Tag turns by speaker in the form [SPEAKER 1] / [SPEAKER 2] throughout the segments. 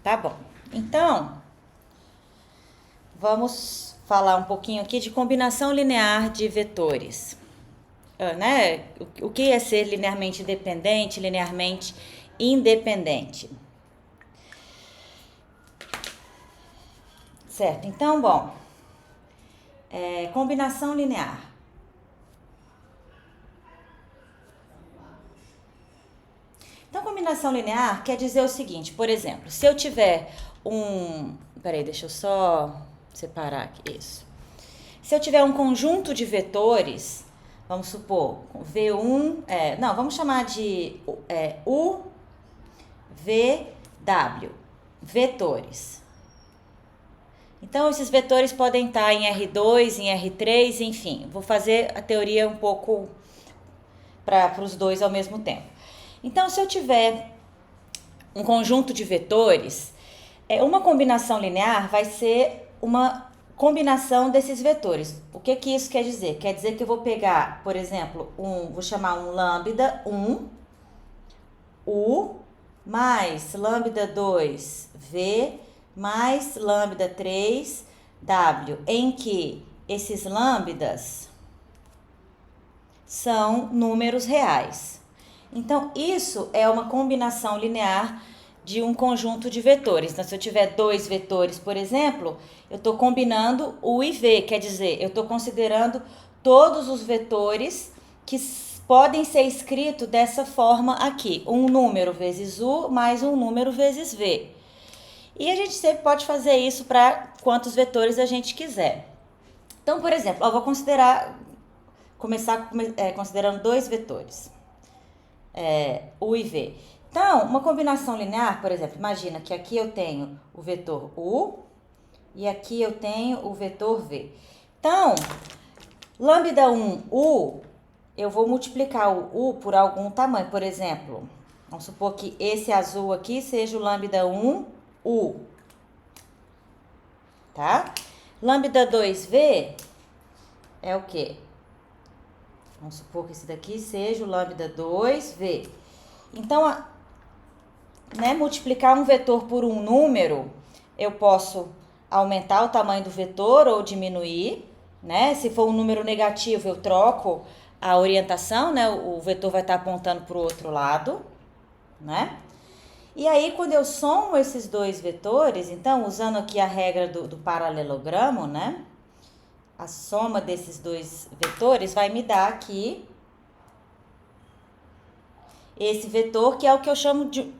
[SPEAKER 1] Tá bom. Então, vamos falar um pouquinho aqui de combinação linear de vetores. Né? O que é ser linearmente dependente, linearmente independente? Certo, então, bom, combinação linear. Então, combinação linear quer dizer o seguinte, por exemplo, se eu tiver peraí, deixa eu só separar aqui, isso. Se eu tiver um conjunto de vetores, vamos supor, V1, vamos chamar de U, V, W, vetores. Então, esses vetores podem estar em R2, em R3, enfim. Vou fazer a teoria um pouco para os dois ao mesmo tempo. Então, se eu tiver um conjunto de vetores, uma combinação linear vai ser uma combinação desses vetores. O que isso quer dizer? Quer dizer que eu vou pegar, por exemplo, vou chamar um lambda 1, U, mais lambda 2, V, mais lambda 3, W, em que esses lambdas são números reais. Então, isso é uma combinação linear de um conjunto de vetores. Então, se eu tiver dois vetores, por exemplo, eu estou combinando U e V, quer dizer, eu estou considerando todos os vetores que podem ser escritos dessa forma aqui. Um número vezes U mais um número vezes V. E a gente sempre pode fazer isso para quantos vetores a gente quiser. Então, por exemplo, eu vou começar considerando dois vetores, U e V. Então, uma combinação linear, por exemplo, imagina que aqui eu tenho o vetor U e aqui eu tenho o vetor V. Então, lambda 1, U, eu vou multiplicar o U por algum tamanho. Por exemplo, vamos supor que esse azul aqui seja o lambda 1, U. Tá? Lambda 2V é o quê? Vamos supor que esse daqui seja o lambda 2V. Então, multiplicar um vetor por um número, eu posso aumentar o tamanho do vetor ou diminuir, né? Se for um número negativo, eu troco a orientação, né? O vetor vai estar apontando para o outro lado, né? E aí, quando eu somo esses dois vetores, então, usando aqui a regra do paralelogramo, né? A soma desses dois vetores vai me dar aqui esse vetor, que é o que eu chamo de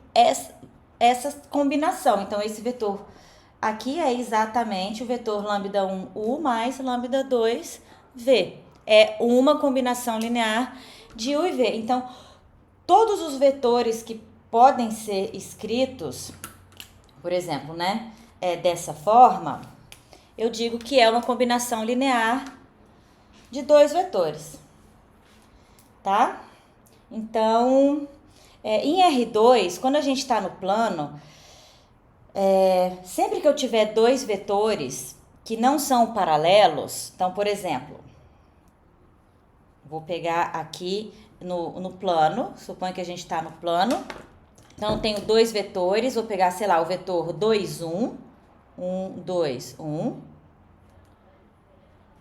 [SPEAKER 1] essa combinação. Então, esse vetor aqui é exatamente o vetor lambda 1U mais lambda 2V. É uma combinação linear de U e V. Então, todos os vetores que podem ser escritos, por exemplo, né, dessa forma, eu digo que é uma combinação linear de dois vetores, tá? Então, em R2, quando a gente está no plano, sempre que eu tiver dois vetores que não são paralelos, então, por exemplo, vou pegar aqui no plano, suponho que a gente está no plano, então eu tenho dois vetores, vou pegar, sei lá, o vetor 2, 1, 1, 2, 1.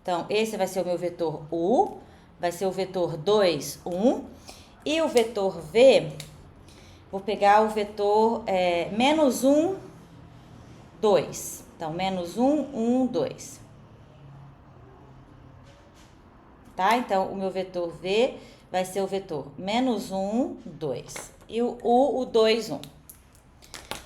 [SPEAKER 1] Então, esse vai ser o meu vetor U, vai ser o vetor 2, 1. E o vetor V, vou pegar o vetor menos 1, 2. Então, menos 1, 1, 2. Tá? Então, o meu vetor V vai ser o vetor menos 1, 2. E o U, o 2, 1.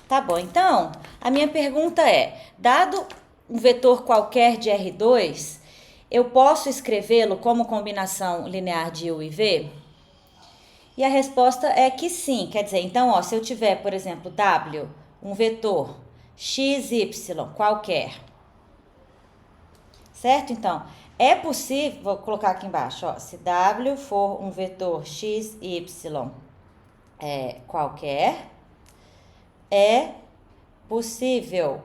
[SPEAKER 1] Tá bom, então, a minha pergunta é, dado um vetor qualquer de R2, eu posso escrevê-lo como combinação linear de U e V? E a resposta é que sim, quer dizer, então, se eu tiver, por exemplo, W, um vetor x, y, qualquer, certo? Então, é possível, vou colocar aqui embaixo, se W for um vetor x, y, qualquer, é possível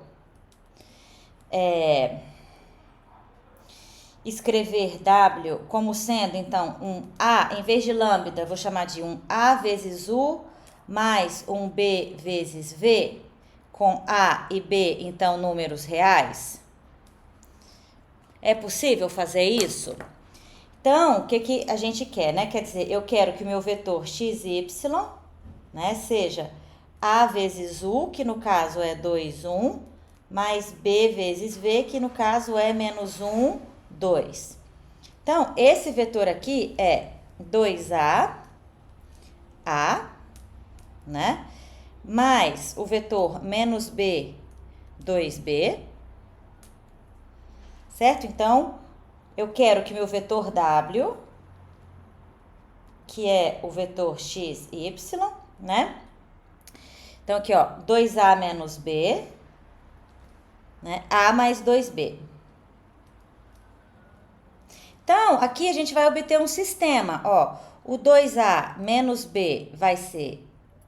[SPEAKER 1] escrever W como sendo, então, um A, em vez de lambda, vou chamar de um A vezes U mais um B vezes V, com A e B, então, números reais? É possível fazer isso? Então, o que a gente quer, né? Quer dizer, eu quero que o meu vetor xy, né, seja A vezes U, que no caso é 2, 1, mais B vezes V, que no caso é menos 1, 2. Então, esse vetor aqui é 2A, né? Mais o vetor menos B, 2B, certo? Então, eu quero que meu vetor W, que é o vetor x, y, né? Então, aqui, ó, 2A menos B, né? A mais 2B. Então, aqui a gente vai obter um sistema, ó. O 2A menos B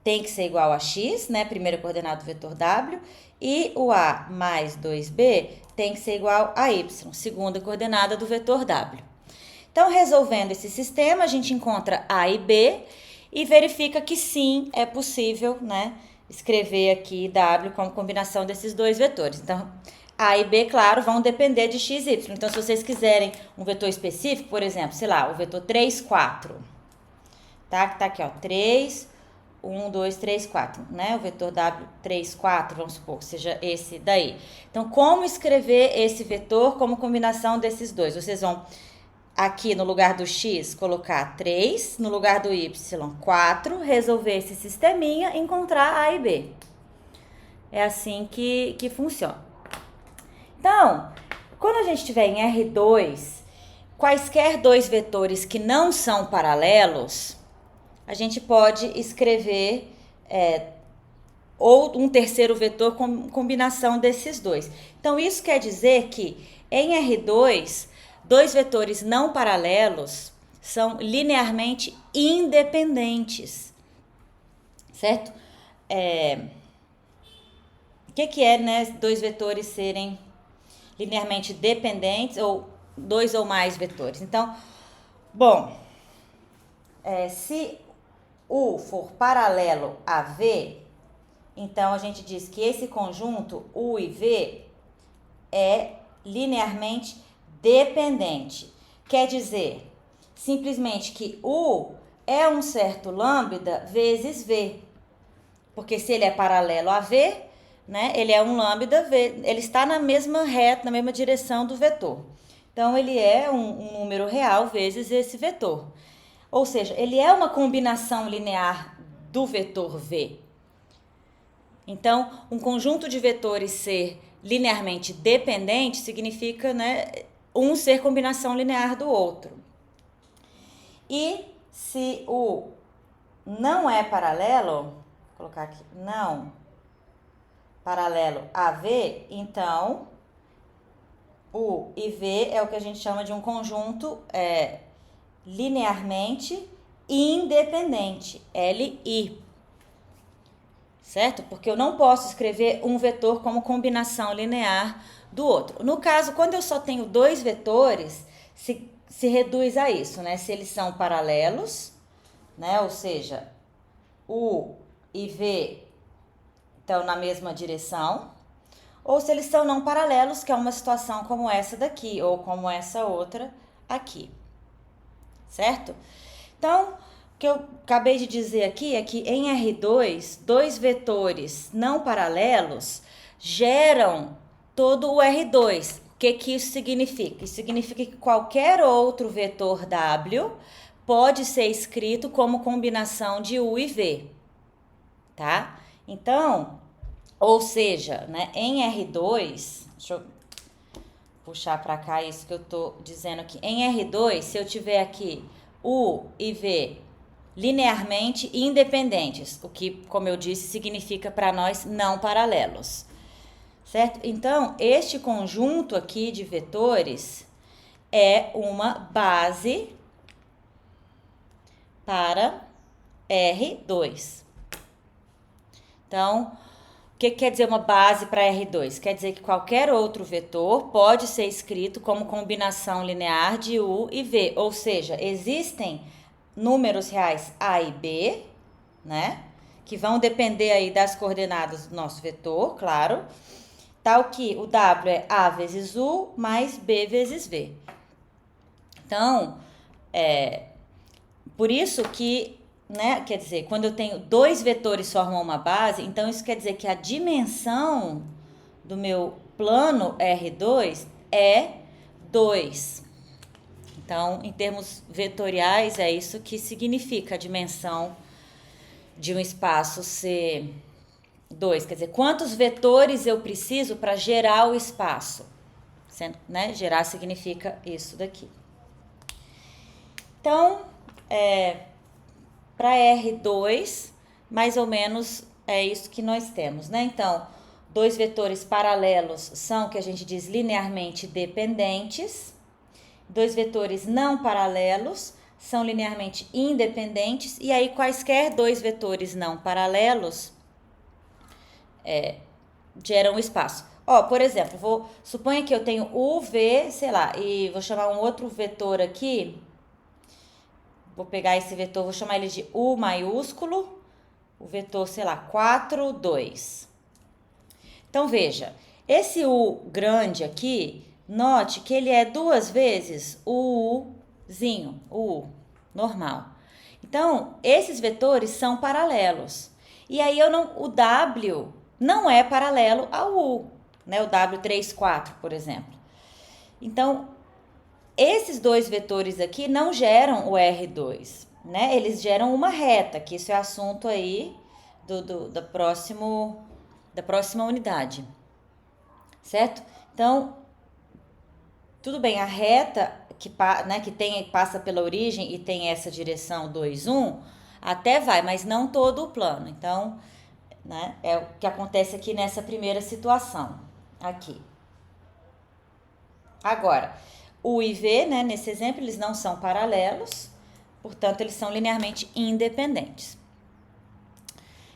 [SPEAKER 1] tem que ser igual a x, né? Primeira coordenada do vetor W. E o A mais 2B tem que ser igual a y, segunda coordenada do vetor W. Então, resolvendo esse sistema, a gente encontra A e B e verifica que sim, é possível, né, escrever aqui W como combinação desses dois vetores. Então, A e B, claro, vão depender de x e y. Então, se vocês quiserem um vetor específico, por exemplo, sei lá, o vetor 3, 4, tá? Que tá aqui, ó, 3, 1, 2, 3, 4, né? O vetor W, 3, 4, vamos supor que seja esse daí. Então, como escrever esse vetor como combinação desses dois? Vocês vão aqui no lugar do x colocar 3, no lugar do y 4, resolver esse sisteminha e encontrar A e B. É assim que funciona. Então, quando a gente estiver em R2, quaisquer dois vetores que não são paralelos, a gente pode escrever ou um terceiro vetor com combinação desses dois. Então, isso quer dizer que em R2, dois vetores não paralelos são linearmente independentes, certo? O que é, né, dois vetores serem linearmente dependentes ou dois ou mais vetores? Então, bom, se U for paralelo a V, então a gente diz que esse conjunto U e V é linearmente dependente. Quer dizer, simplesmente que U é um certo lambda vezes V. Porque se ele é paralelo a V, né, ele é um lambda V, ele está na mesma reta, na mesma direção do vetor. Então, ele é um número real vezes esse vetor. Ou seja, ele é uma combinação linear do vetor V. Então, um conjunto de vetores ser linearmente dependente significa, né, um ser combinação linear do outro. E se o não é paralelo, vou colocar aqui, não paralelo a V, então U e V é o que a gente chama de um conjunto linearmente independente, LI. Certo? Porque eu não posso escrever um vetor como combinação linear do outro. No caso, quando eu só tenho dois vetores, se reduz a isso, né? Se eles são paralelos, né? Ou seja, U e V estão na mesma direção, ou se eles são não paralelos, que é uma situação como essa daqui, ou como essa outra aqui. Certo? Então, o que eu acabei de dizer aqui é que em R2, dois vetores não paralelos geram todo o R2. O que isso significa? Isso significa que qualquer outro vetor W pode ser escrito como combinação de U e V, tá? Então, ou seja, né, em R2, deixa eu puxar para cá isso que eu tô dizendo aqui. Em R2, se eu tiver aqui U e V linearmente independentes, o que, como eu disse, significa para nós não paralelos, certo? Então, este conjunto aqui de vetores é uma base para R2. Então, o que quer dizer uma base para R2? Quer dizer que qualquer outro vetor pode ser escrito como combinação linear de U e V, ou seja, existem números reais A e B, né? que vão depender aí das coordenadas do nosso vetor, claro. Tal que o W é A vezes U mais B vezes V. Então, por isso que, né, quer dizer, quando eu tenho dois vetores formam uma base, então isso quer dizer que a dimensão do meu plano R2 é 2. Então, em termos vetoriais, é isso que significa a dimensão de um espaço ser 2. Quer dizer, quantos vetores eu preciso para gerar o espaço? Né? Gerar significa isso daqui. Então, para R2, mais ou menos é isso que nós temos, né? Então, dois vetores paralelos são o que a gente diz linearmente dependentes. Dois vetores não paralelos são linearmente independentes. E aí, quaisquer dois vetores não paralelos geram espaço. Ó, por exemplo, suponha que eu tenho U, V, sei lá, e vou chamar um outro vetor aqui. Vou pegar esse vetor, vou chamar ele de U maiúsculo. O vetor, sei lá, 4, 2. Então, veja, esse U grande aqui, note que ele é duas vezes o Uzinho, o U normal. Então, esses vetores são paralelos. E aí, o W não é paralelo ao U, né? O W3, 4, por exemplo. Então, esses dois vetores aqui não geram o R2, né? Eles geram uma reta, que isso é assunto aí da próxima unidade, certo? Então, tudo bem, a reta que passa pela origem e tem essa direção 2, 1, até vai, mas não todo o plano. Então, né, é o que acontece aqui nessa primeira situação, aqui. Agora, U e V, né, nesse exemplo, eles não são paralelos, portanto, eles são linearmente independentes.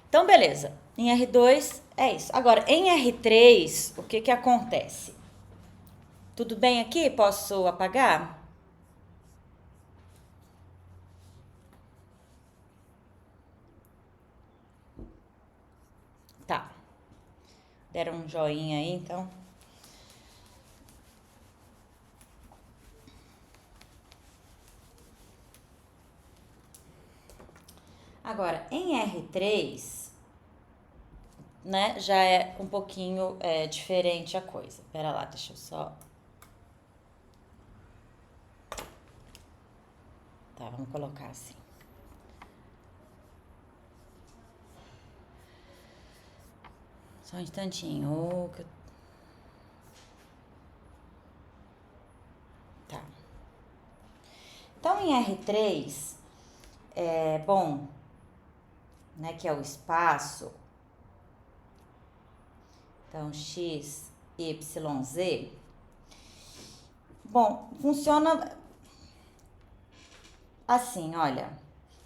[SPEAKER 1] Então, beleza. Em R2 é isso. Agora, em R3, o que acontece? Tudo bem aqui? Posso apagar? Tá. Deram um joinha aí, então. Agora, em R3, né, já é um pouquinho diferente a coisa. Pera lá, deixa eu só... Tá, vamos colocar assim. Só um instantinho. Tá. Então, em R3, bom, né, que é o espaço. Então, x, y, z. Bom, funciona assim, olha.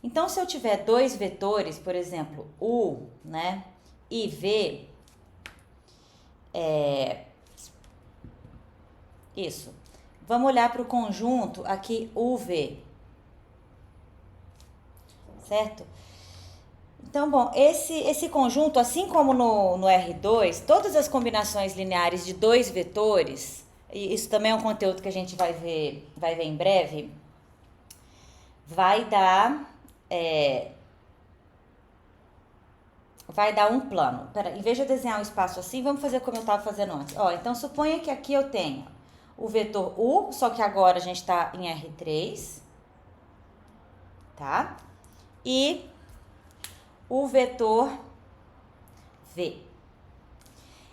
[SPEAKER 1] Então, se eu tiver dois vetores, por exemplo, U, né, e V, isso. Vamos olhar para o conjunto aqui, UV. Certo? Então, bom, esse conjunto, assim como no R2, todas as combinações lineares de dois vetores, e isso também é um conteúdo que a gente vai ver em breve, vai dar um plano. Em vez de eu desenhar um espaço assim, vamos fazer como eu estava fazendo antes. Ó, então, suponha que aqui eu tenho o vetor U, só que agora a gente está em R3, tá? E o vetor V.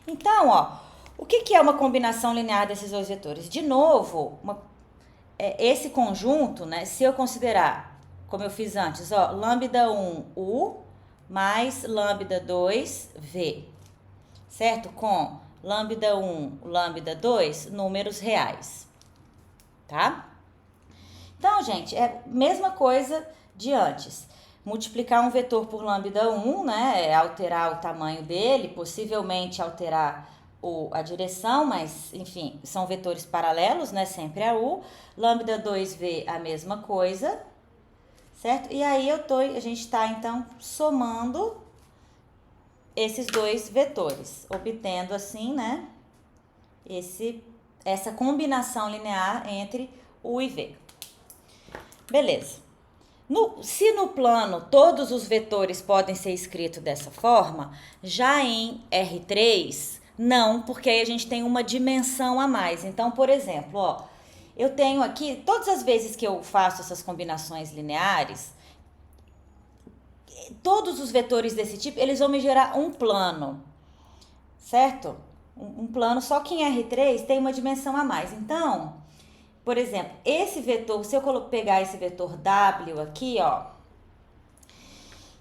[SPEAKER 1] Então, ó, o que é uma combinação linear desses dois vetores? De novo, esse conjunto, né, se eu considerar, como eu fiz antes, ó, lambda 1, U, mais lambda 2, V, certo? Com lambda 1, lambda 2, números reais, tá? Então, gente, é a mesma coisa de antes. Multiplicar um vetor por lambda 1, né, é alterar o tamanho dele, possivelmente alterar a direção, mas, enfim, são vetores paralelos, né, sempre a U. Lambda 2V, a mesma coisa, certo? E aí a gente está, então, somando esses dois vetores, obtendo assim, né, essa combinação linear entre U e V. Beleza. Se no plano todos os vetores podem ser escritos dessa forma, já em R3, não, porque aí a gente tem uma dimensão a mais. Então, por exemplo, ó, eu tenho aqui, todas as vezes que eu faço essas combinações lineares, todos os vetores desse tipo, eles vão me gerar um plano, certo? Um plano, só que em R3 tem uma dimensão a mais. Então, por exemplo, esse vetor, se eu pegar esse vetor W aqui, ó,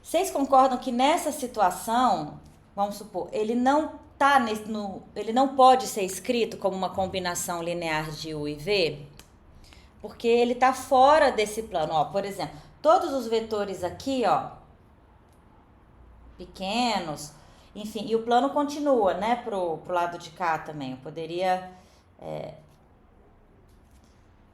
[SPEAKER 1] vocês concordam que nessa situação, vamos supor, ele não tá ele não pode ser escrito como uma combinação linear de U e V, porque ele tá fora desse plano, ó. Por exemplo, todos os vetores aqui, ó, pequenos, enfim, e o plano continua, né, pro lado de cá também. Eu poderia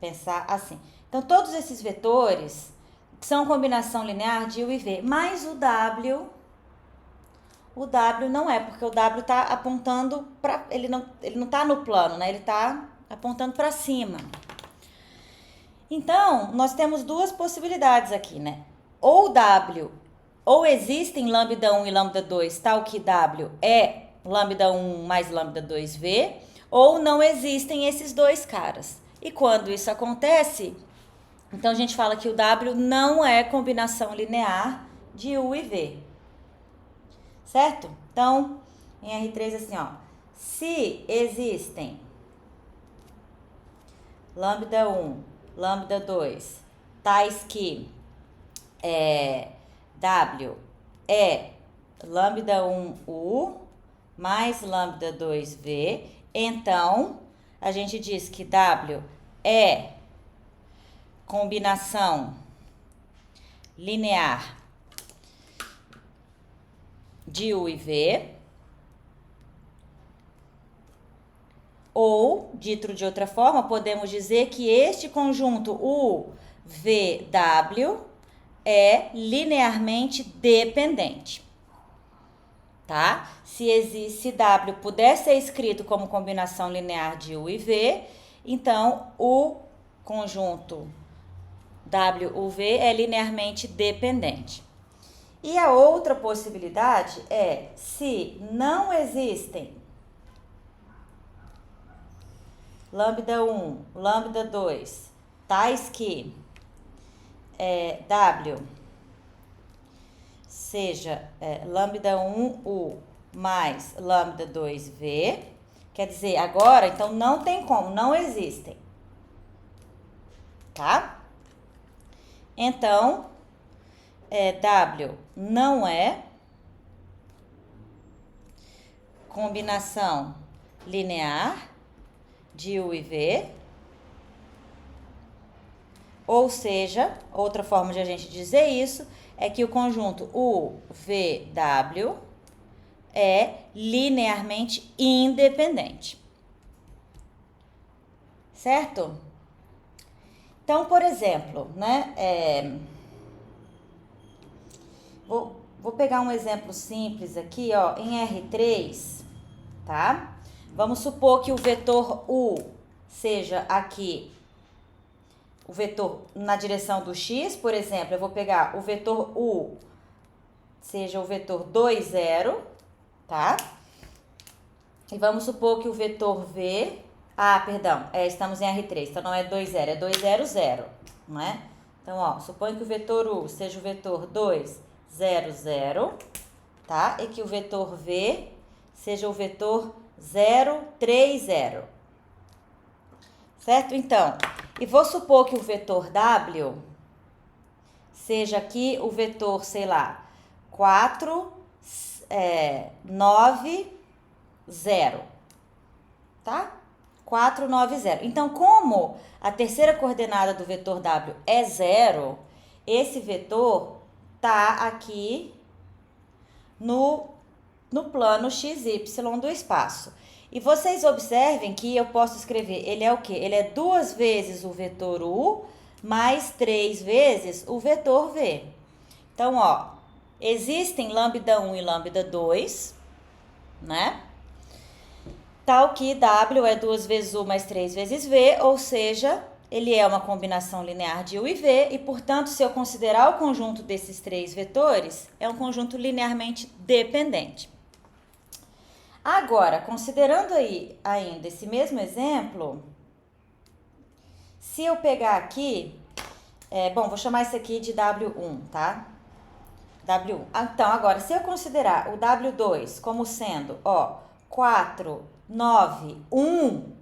[SPEAKER 1] pensar assim. Então, todos esses vetores são combinação linear de U e V, mas o W não é, porque o W está apontando para... Ele não está no plano, né? Ele está apontando para cima. Então, nós temos duas possibilidades aqui, né? Ou W, ou existem lambda 1 e lambda 2, tal que W é lambda 1 mais lambda 2V, ou não existem esses dois caras. E quando isso acontece, então a gente fala que o W não é combinação linear de U e V. Certo? Então, em R3 assim, ó, se existem lambda 1, lambda 2, tais que W é lambda 1U mais lambda 2V, então a gente diz que W é combinação linear de U e V, ou, dito de outra forma, podemos dizer que este conjunto UVW é linearmente dependente, tá? Se W puder ser escrito como combinação linear de U e V, então o conjunto WUV é linearmente dependente. E a outra possibilidade é, se não existem lambda 1, lambda 2, tais que W seja lambda 1U mais lambda 2V, quer dizer, agora, então não tem como, não existem, tá? Então, W não é combinação linear de U e V, ou seja, outra forma de a gente dizer isso é que o conjunto UVW é linearmente independente, certo? Então, por exemplo, né, vou pegar um exemplo simples aqui, ó, em R3, tá? Vamos supor que o vetor U seja aqui o vetor na direção do X, por exemplo, eu vou pegar o vetor U, seja o vetor 2, 0, tá? E vamos supor que o vetor V, estamos em R3, então não é 2, 0, é 2, 0, 0, não é? Então, ó, suponho que o vetor U seja o vetor 2, 0, 0, tá? E que o vetor V seja o vetor 0, 3, 0. Certo? Então, e vou supor que o vetor W seja aqui o vetor, sei lá, 4, 9, 0. Tá? 4, 9, 0. Então, como a terceira coordenada do vetor W é 0, esse vetor tá aqui no plano XY do espaço. E vocês observem que eu posso escrever, ele é o quê? Ele é 2 vezes o vetor U mais 3 vezes o vetor V. Então, ó, existem lambda 1 e lambda 2, né? Tal que W é 2 vezes U mais 3 vezes V, ou seja, ele é uma combinação linear de U e V, e, portanto, se eu considerar o conjunto desses três vetores, é um conjunto linearmente dependente. Agora, considerando aí ainda esse mesmo exemplo, se eu pegar aqui, vou chamar isso aqui de W1, tá? W1. Então, agora, se eu considerar o W2 como sendo, 4, 9, 1,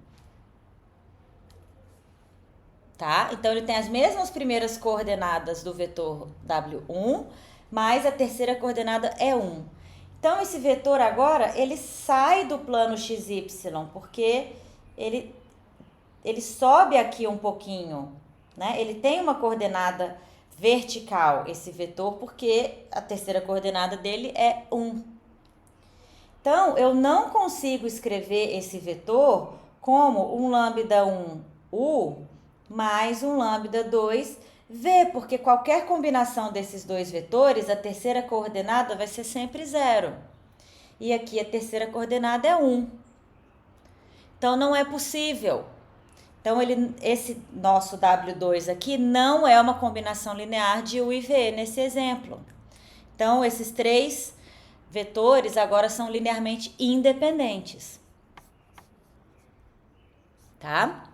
[SPEAKER 1] tá? Então, ele tem as mesmas primeiras coordenadas do vetor W1, mas a terceira coordenada é 1. Então, esse vetor agora, ele sai do plano XY, porque ele sobe aqui um pouquinho, né? Ele tem uma coordenada vertical, esse vetor, porque a terceira coordenada dele é 1. Então, eu não consigo escrever esse vetor como um lambda 1 U mais um lambda 2 V, porque qualquer combinação desses dois vetores, a terceira coordenada vai ser sempre 0. E aqui a terceira coordenada é 1. Então, não é possível. Então, esse nosso W2 aqui não é uma combinação linear de U e V nesse exemplo. Então, esses três vetores agora são linearmente independentes. Tá?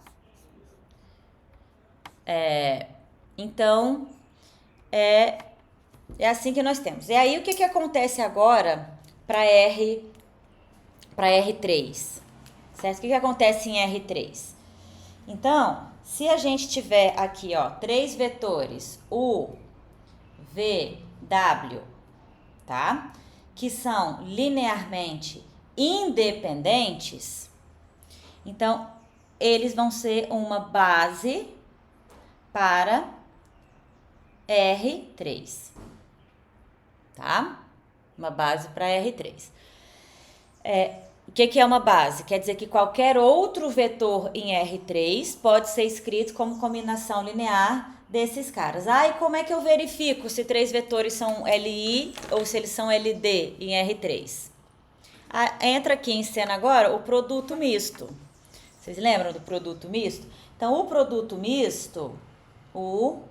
[SPEAKER 1] Então, é assim que nós temos. E aí, o que acontece agora para R3? Certo? O que acontece em R3? Então, se a gente tiver aqui, três vetores, U, V, W, tá? Que são linearmente independentes, então, eles vão ser uma base para R3, tá? Uma base para R3. O que é uma base? Quer dizer que qualquer outro vetor em R3 pode ser escrito como combinação linear desses caras. E como é que eu verifico se três vetores são LI ou se eles são LD em R3? Entra aqui em cena agora o produto misto. Vocês lembram do produto misto? Então, o produto misto, o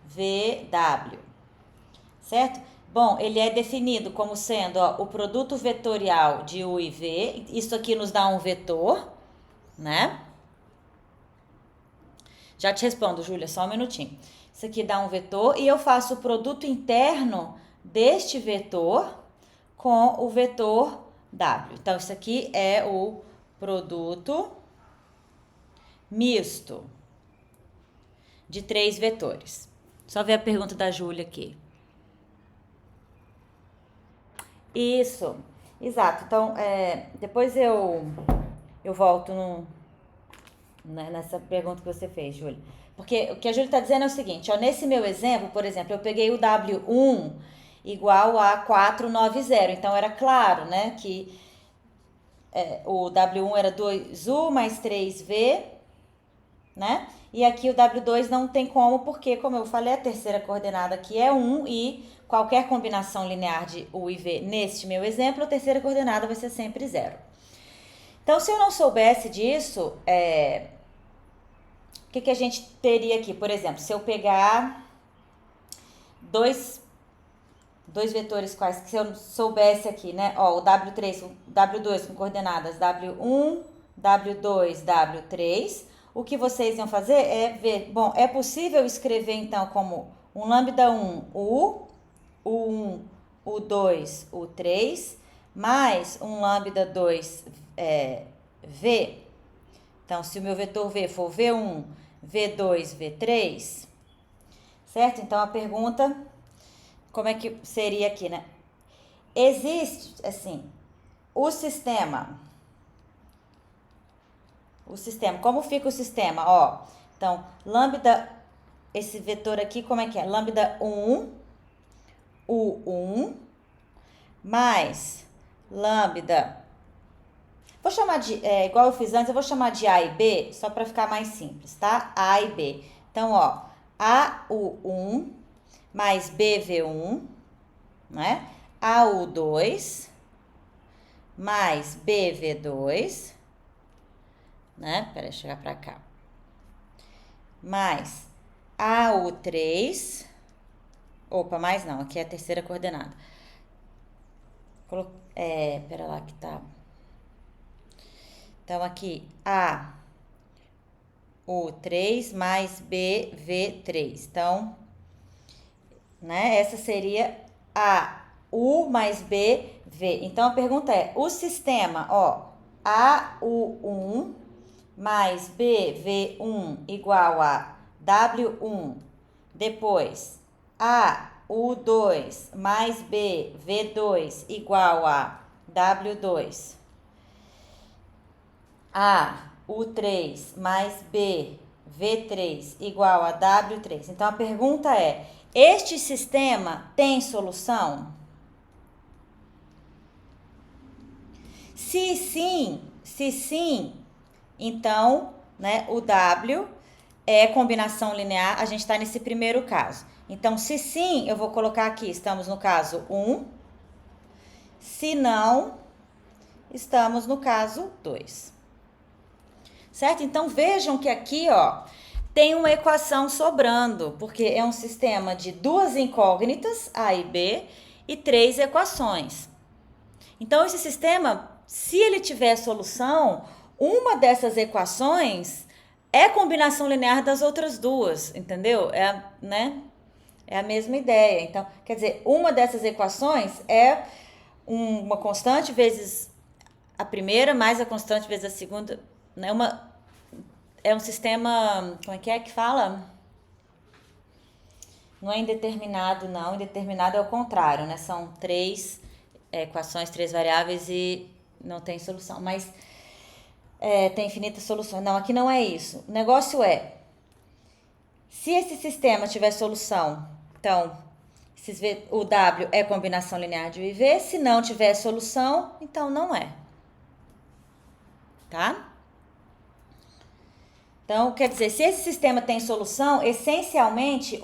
[SPEAKER 1] VW, certo? Bom, ele é definido como sendo o produto vetorial de U e V. Isso aqui nos dá um vetor, né? Já te respondo, Júlia, só um minutinho. Isso aqui dá um vetor e eu faço o produto interno deste vetor com o vetor W. Então, isso aqui é o produto misto de três vetores. Só ver a pergunta da Júlia aqui. Isso, exato. Então, depois eu volto nessa pergunta que você fez, Júlia. Porque o que a Júlia está dizendo é o seguinte, nesse meu exemplo, por exemplo, eu peguei o W1 igual a 490. Então, era claro, né, que o W1 era 2U mais 3V, né? E aqui o W2 não tem como, porque, como eu falei, a terceira coordenada aqui é 1 e qualquer combinação linear de U e V neste meu exemplo, a terceira coordenada vai ser sempre 0. Então, se eu não soubesse disso, o que a gente teria aqui? Por exemplo, se eu pegar dois vetores quais, se eu soubesse aqui, né? O W2 com coordenadas W1, W2, W3, o que vocês iam fazer é ver, bom, é possível escrever então como um lambda 1, U, U1, U2, U3, mais um lambda 2, V. Então, se o meu vetor V for V1, V2, V3, certo? Então, a pergunta, como é que seria aqui, né? Existe, assim, o sistema, como fica o sistema? Então, lambda, esse vetor aqui, como é que é? Lambda 1, U1, mais lambda, vou chamar de, igual eu fiz antes, eu vou chamar de A e B, só para ficar mais simples, tá? A e B. Então, AU1 mais BV1, né? AU2 mais BV2, né? Peraí, chegar pra cá. Mais AU3, opa, mais não, aqui é a terceira coordenada. Pera lá que tá. Então, aqui, AU3 mais BV3. Então, né, essa seria AU mais BV. Então, a pergunta é, o sistema, ó, AU1 mais BV1 igual a W1, depois AU2 mais BV2 igual a W2, AU3 mais BV3 igual a W3. Então, a pergunta é, este sistema tem solução? Se sim, então, né, o W é combinação linear, a gente está nesse primeiro caso. Então, se sim, eu vou colocar aqui, estamos no caso 1. Se não, estamos no caso 2. Certo? Então, vejam que aqui, ó, tem uma equação sobrando, porque é um sistema de duas incógnitas, A e B, e 3 equações. Então, esse sistema, se ele tiver solução, uma dessas equações é combinação linear das outras duas, entendeu? Né? É a mesma ideia. Então, quer dizer, uma dessas equações é uma constante vezes a primeira, mais a constante vezes a segunda, né? É um sistema, como é que fala? Não é indeterminado, não. Indeterminado é o contrário, né? São 3 equações, 3 variáveis e não tem solução. Mas tem infinitas soluções. Não, aqui não é isso. O negócio é, se esse sistema tiver solução, então, o W é combinação linear de U e V. Se não tiver solução, então não é. Tá? Então, quer dizer, se esse sistema tem solução, essencialmente,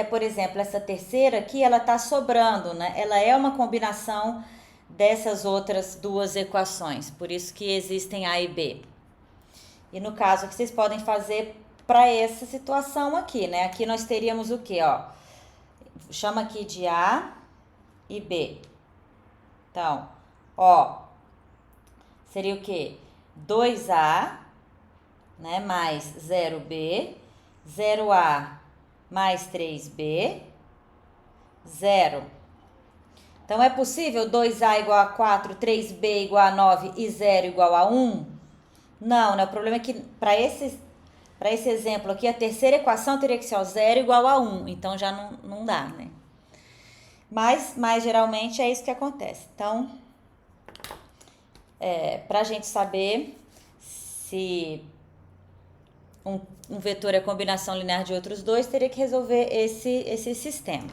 [SPEAKER 1] por exemplo, essa terceira aqui, ela está sobrando, né? Ela é uma combinação dessas outras duas equações, por isso que existem A e B. E no caso, o que vocês podem fazer para essa situação aqui, né? Aqui nós teríamos o quê, ó? Chama aqui de A e B. Então, ó, seria o quê? 2A, né, mais 0B, 0A mais 3B, 0. Então, é possível 2A igual a 4, 3B igual a 9 e 0 igual a 1? Não, né? O problema é que para esse exemplo aqui, a terceira equação teria que ser 0 igual a 1. Então, já não dá, né? Mas geralmente é isso que acontece. Então, para a gente saber se um vetor é combinação linear de outros dois, teria que resolver esse sistema.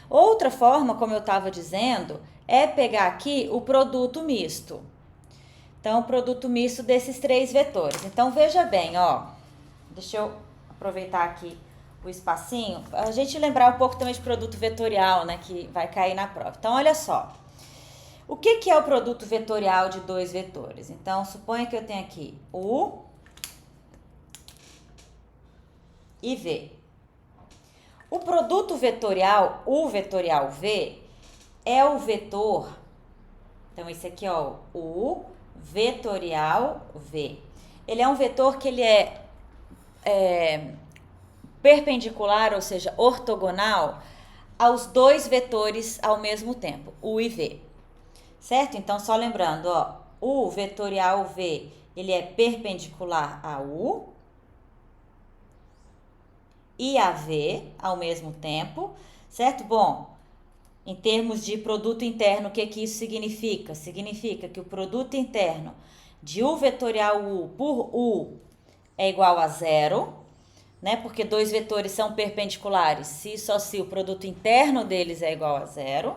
[SPEAKER 1] Outra forma, como eu estava dizendo, é pegar aqui o produto misto. Então, o produto misto desses 3 vetores. Então, veja bem, ó. Deixa eu aproveitar aqui o espacinho. A gente lembrar um pouco também de produto vetorial, né? Que vai cair na prova. Então, olha só. O que é o produto vetorial de 2 vetores? Então, suponha que eu tenho aqui U e V. O produto vetorial, U vetorial V, é o vetor. Então, esse aqui, ó, U vetorial V. Ele é um vetor que ele é perpendicular, ou seja, ortogonal, aos 2 vetores ao mesmo tempo, U e V. Certo? Então, só lembrando, ó, U vetorial V, ele é perpendicular a U e a V ao mesmo tempo, certo? Bom, em termos de produto interno, o que isso significa? Significa que o produto interno de U vetorial U por U é igual a 0, né? Porque 2 vetores são perpendiculares, se o produto interno deles é igual a 0.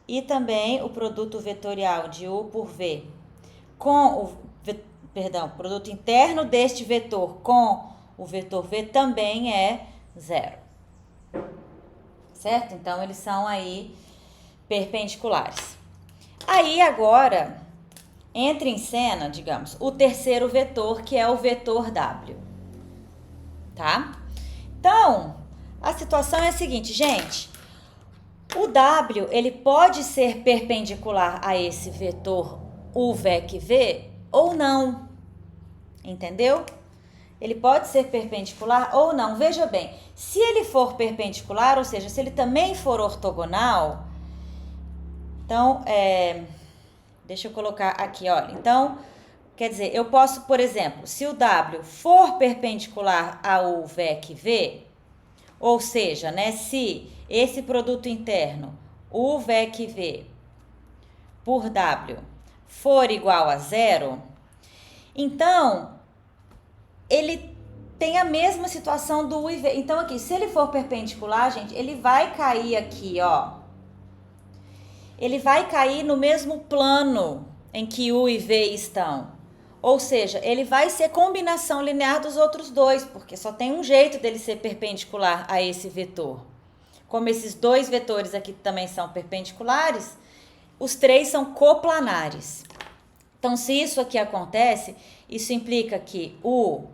[SPEAKER 1] E também o produto vetorial de U por V com o produto interno deste vetor com o vetor V também é 0. Certo? Então, eles são aí perpendiculares. Aí agora entra em cena, digamos, o terceiro vetor, que é o vetor W, tá? Então, a situação é a seguinte, gente, o W, ele pode ser perpendicular a esse vetor UVEC-V ou não, entendeu? Ele pode ser perpendicular ou não. Veja bem, se ele for perpendicular, ou seja, se ele também for ortogonal, então, deixa eu colocar aqui, olha. Então, quer dizer, eu posso, por exemplo, se o W for perpendicular ao VEC-V, ou seja, né, se esse produto interno, o VEC-V, por W, for igual a zero, então, ele tem a mesma situação do U e V. Então, aqui, se ele for perpendicular, gente, ele vai cair aqui, ó. Ele vai cair no mesmo plano em que U e V estão. Ou seja, ele vai ser combinação linear dos outros dois, porque só tem um jeito dele ser perpendicular a esse vetor. Como esses dois vetores aqui também são perpendiculares, os três são coplanares. Então, se isso aqui acontece, isso implica que U,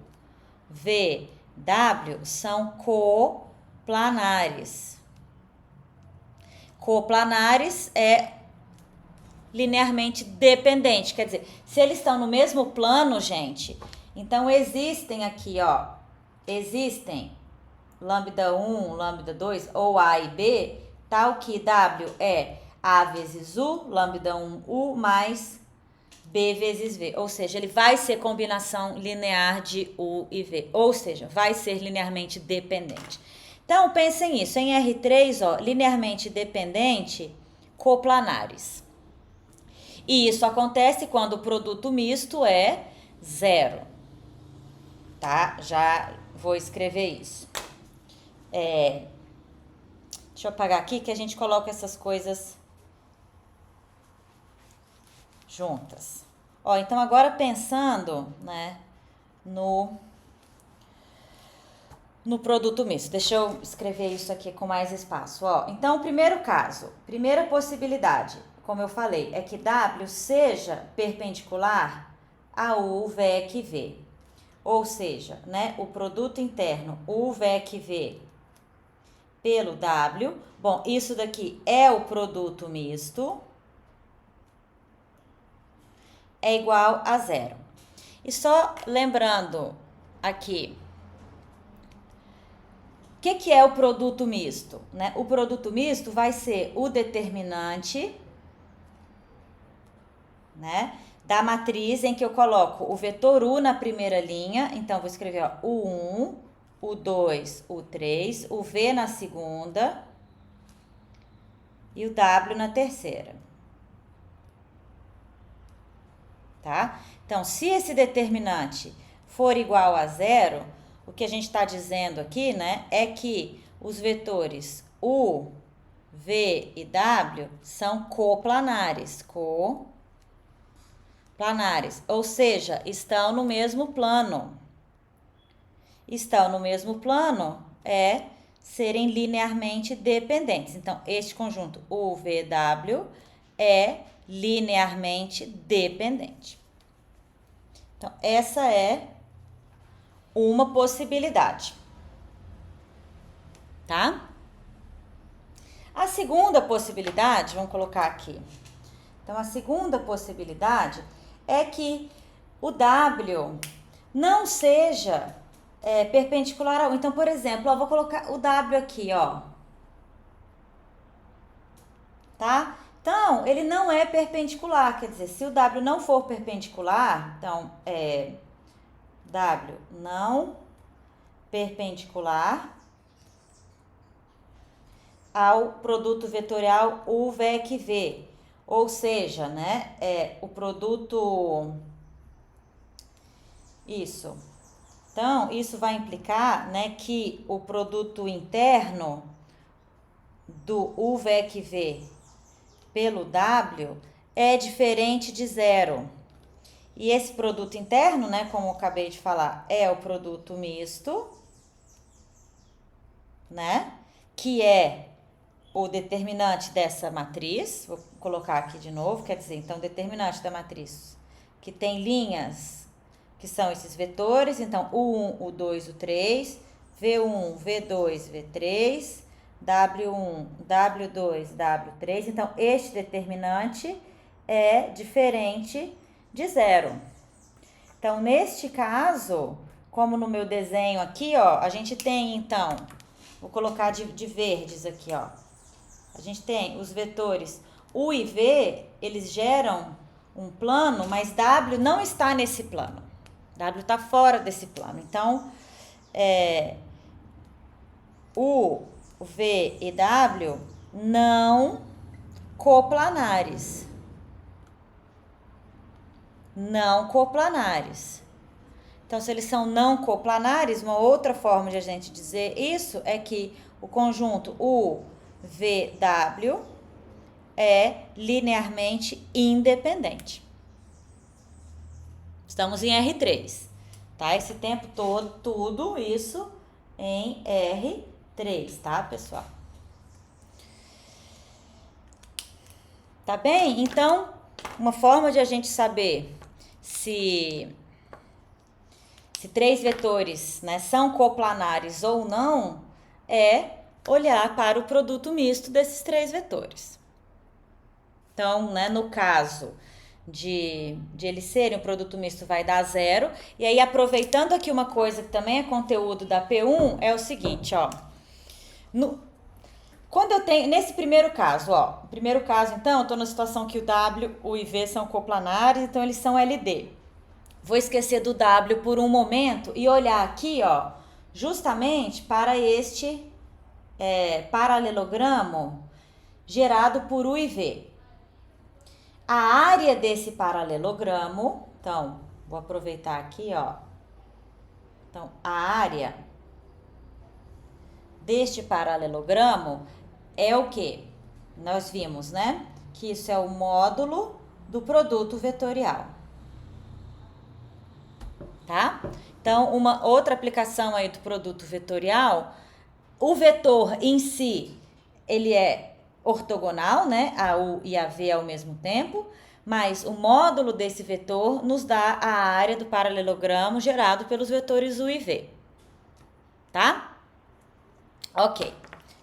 [SPEAKER 1] V, W são coplanares. Coplanares é linearmente dependente, quer dizer, se eles estão no mesmo plano, gente, então existem aqui, ó, existem lambda 1, lambda 2, ou A e B, tal que W é A vezes U, lambda 1, U, mais B vezes V, ou seja, ele vai ser combinação linear de U e V, ou seja, vai ser linearmente dependente. Então, pensem nisso, em R3, ó, linearmente dependente, coplanares. E isso acontece quando o produto misto é zero, tá? Já vou escrever isso. Deixa eu apagar aqui que a gente coloca essas coisas juntas. Ó, então agora pensando, né, no produto misto. Deixa eu escrever isso aqui com mais espaço, ó. Então, o primeiro caso, primeira possibilidade, como eu falei, é que W seja perpendicular ao VEC-V. Ou seja, né, o produto interno, o VEC-V pelo W. Bom, isso daqui é o produto misto. É igual a zero. E só lembrando aqui, o que é o produto misto? Né? O produto misto vai ser o determinante, né, da matriz em que eu coloco o vetor U na primeira linha. Então, vou escrever ó, U1, U2, U3, o V na segunda e o W na terceira. Tá? Então, se esse determinante for igual a zero, o que a gente está dizendo aqui, né, é que os vetores U, V e W são coplanares, ou seja, estão no mesmo plano. Estão no mesmo plano é serem linearmente dependentes. Então, este conjunto UVW é linearmente dependente. Então, essa é uma possibilidade, tá? A segunda possibilidade, vamos colocar aqui. Então, a segunda possibilidade é que o W não seja perpendicular ao... Então, por exemplo, ó, vou colocar o W aqui, ó. Tá? Então, ele não é perpendicular, quer dizer, se o W não for perpendicular, então, W não perpendicular ao produto vetorial UVEC-V, ou seja, né, o produto, isso. Então, isso vai implicar, né, que o produto interno do UVEC-V pelo W é diferente de zero. E esse produto interno, né, como eu acabei de falar, é o produto misto, né, que é o determinante dessa matriz, vou colocar aqui de novo, quer dizer, então, determinante da matriz que tem linhas, que são esses vetores, então, U1, U2, U3, V1, V2, V3, W1, W2, W3, então, este determinante é diferente de zero. Então, neste caso, como no meu desenho aqui, ó, a gente tem, então, vou colocar de verdes aqui, ó. A gente tem os vetores U e V, eles geram um plano, mas W não está nesse plano. W está fora desse plano. Então, U, V e W não coplanares. Não coplanares. Então, se eles são não coplanares, uma outra forma de a gente dizer isso é que o conjunto UVW é linearmente independente. Estamos em R3, tá? Esse tempo todo, tudo isso em R3, tá, pessoal? Tá bem? Então, uma forma de a gente saber se três vetores, né, são coplanares ou não, é olhar para o produto misto desses três vetores. Então, né, no caso de eles serem um produto misto, vai dar zero. E aí, aproveitando aqui uma coisa que também é conteúdo da P1, é o seguinte, ó. Quando eu tenho, nesse primeiro caso, ó, primeiro caso, então, eu tô na situação que o W, o e V são coplanares, então eles são LD. Vou esquecer do W por um momento e olhar aqui, ó, justamente para este paralelogramo gerado por U e V. A área desse paralelogramo, então, vou aproveitar aqui, ó. Então, a área deste paralelogramo é o quê? Nós vimos, né? Que isso é o módulo do produto vetorial. Tá? Então, uma outra aplicação aí do produto vetorial, o vetor em si, ele é ortogonal, né? A U e a V ao mesmo tempo, mas o módulo desse vetor nos dá a área do paralelogramo gerado pelos vetores U e V. Tá? Ok.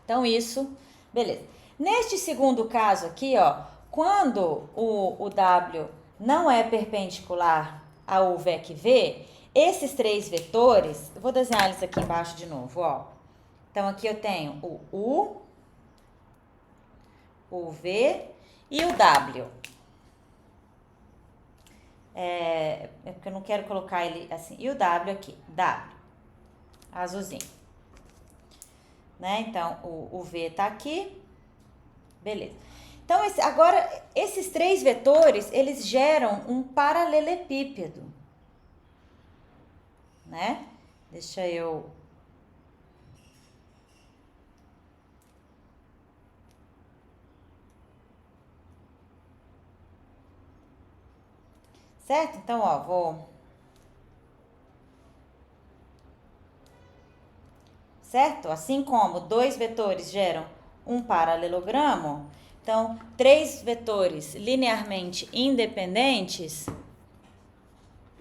[SPEAKER 1] Então, isso, beleza. Neste segundo caso aqui, ó, quando o W não é perpendicular ao VEC V, esses três vetores, eu vou desenhar eles aqui embaixo de novo, ó. Então, aqui eu tenho o U, o V e o W. É porque eu não quero colocar ele assim. E o W aqui, W, azulzinho. Né? Então, o V tá aqui, beleza. Então, agora, esses três vetores, eles geram um paralelepípedo, né? Deixa eu... Certo? Então, ó, vou... Certo? Assim como dois vetores geram um paralelogramo, então, três vetores linearmente independentes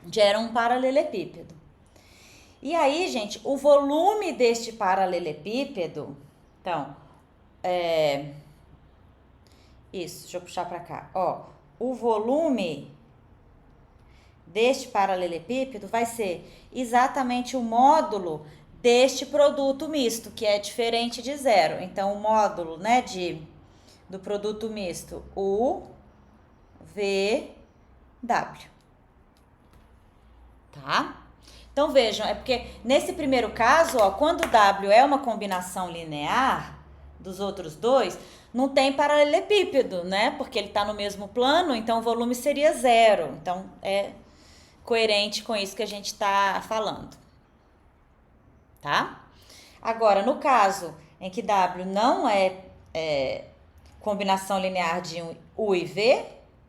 [SPEAKER 1] geram um paralelepípedo. E aí, gente, o volume deste paralelepípedo, então, isso, deixa eu puxar para cá, ó, o volume deste paralelepípedo vai ser exatamente o módulo deste produto misto, que é diferente de zero. Então, o módulo, né, do produto misto U, V, W. Tá? Então, vejam, é porque nesse primeiro caso, ó, quando o W é uma combinação linear dos outros dois, não tem paralelepípedo, né? Porque ele está no mesmo plano, então o volume seria zero. Então, é coerente com isso que a gente está falando. Tá? Agora, no caso em que W não é combinação linear de U e V,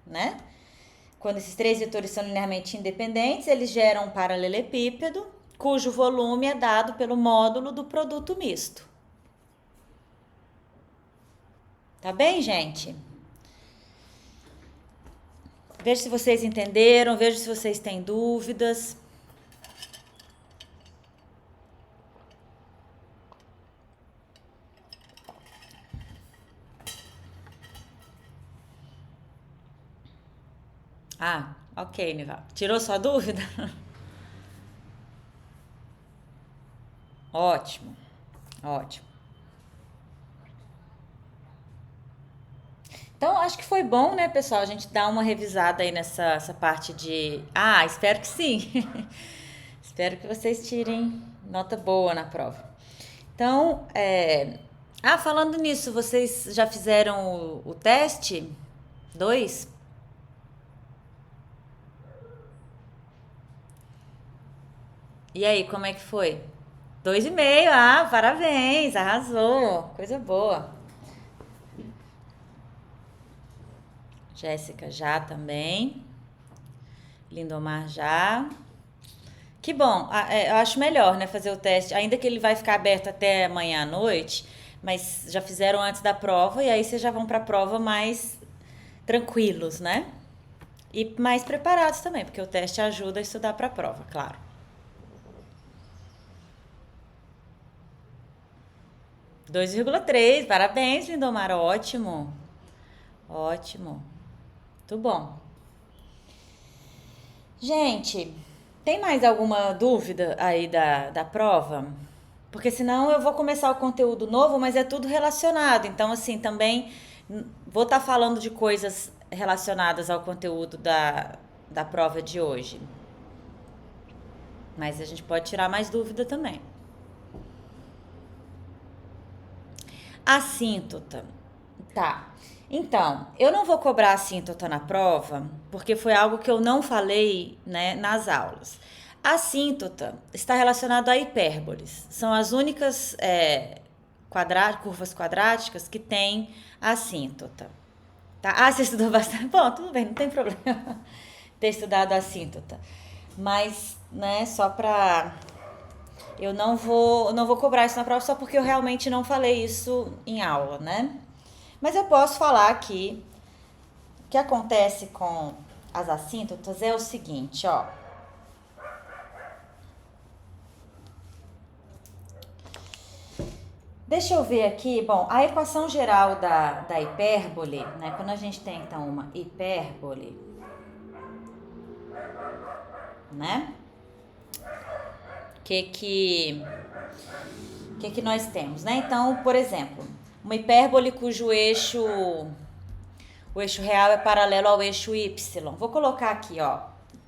[SPEAKER 1] né? Quando esses três vetores são linearmente independentes, eles geram um paralelepípedo, cujo volume é dado pelo módulo do produto misto. Tá bem, gente? Veja se vocês entenderam, veja se vocês têm dúvidas. Ah, ok, Nival. Tirou sua dúvida? Ótimo, ótimo. Então, acho que foi bom, né, pessoal, a gente dar uma revisada aí nessa essa parte de... Ah, espero que sim. Espero que vocês tirem nota boa na prova. Então, falando nisso, vocês já fizeram o teste? 2? E aí, como é que foi? 2,5, parabéns, arrasou, coisa boa. Jéssica já também. Lindomar já. Que bom, eu acho melhor, né, fazer o teste, ainda que ele vai ficar aberto até amanhã à noite, mas já fizeram antes da prova e aí vocês já vão para a prova mais tranquilos, né? E mais preparados também, porque o teste ajuda a estudar para a prova, claro. 2,3, parabéns, Lindomar, ótimo. Ótimo. Muito bom. Gente, tem mais alguma dúvida aí da prova? Porque senão eu vou começar o conteúdo novo, mas é tudo relacionado. Então, assim, também vou estar falando de coisas relacionadas ao conteúdo da prova de hoje. Mas a gente pode tirar mais dúvida também. Assíntota. Tá. Então, eu não vou cobrar assíntota na prova, porque foi algo que eu não falei, né, nas aulas. A assíntota está relacionada a hipérboles. São as únicas curvas quadráticas que têm assíntota. Tá? Ah, você estudou bastante? Bom, tudo bem, não tem problema ter estudado assíntota. Mas, né, só para... Eu não vou cobrar isso na prova só porque eu realmente não falei isso em aula, né? Mas eu posso falar aqui, o que acontece com as assíntotas é o seguinte, ó. Deixa eu ver aqui, bom, a equação geral da hipérbole, né? Quando a gente tem, então, uma hipérbole, né? O que nós temos, né? Então, por exemplo, uma hipérbole cujo o eixo real é paralelo ao eixo y. Vou colocar aqui, ó,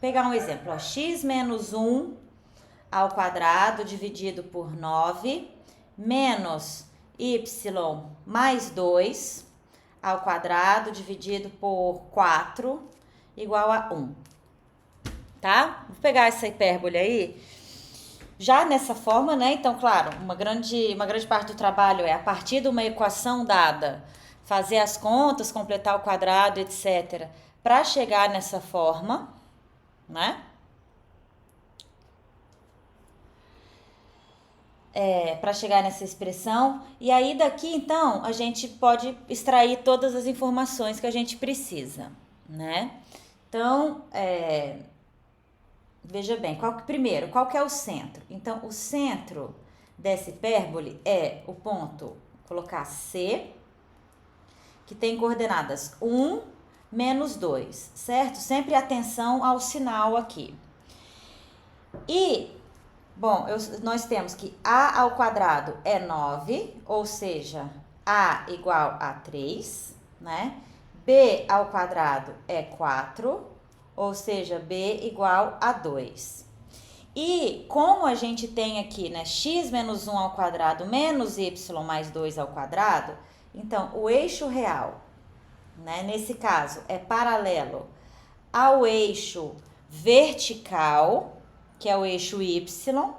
[SPEAKER 1] pegar um exemplo, ó, x menos 1 ao quadrado dividido por 9 menos y mais 2 ao quadrado dividido por 4 igual a 1. Tá? Vou pegar essa hipérbole aí. Já nessa forma, né? Então, claro, uma grande parte do trabalho é a partir de uma equação dada, fazer as contas, completar o quadrado, etc, para chegar nessa forma, né? Para chegar nessa expressão. E aí daqui, então, a gente pode extrair todas as informações que a gente precisa, né? Então, veja bem, primeiro, qual que é o centro? Então, o centro dessa hipérbole é o ponto, vou colocar C, que tem coordenadas 1, menos 2, certo? Sempre atenção ao sinal aqui. E, bom, nós temos que A ao quadrado é 9, ou seja, A igual a 3, né? B ao quadrado é 4, ou seja, B igual a 2. E como a gente tem aqui, né, x menos 1 ao quadrado menos y mais 2 ao quadrado, então o eixo real, né, nesse caso, é paralelo ao eixo vertical, que é o eixo y,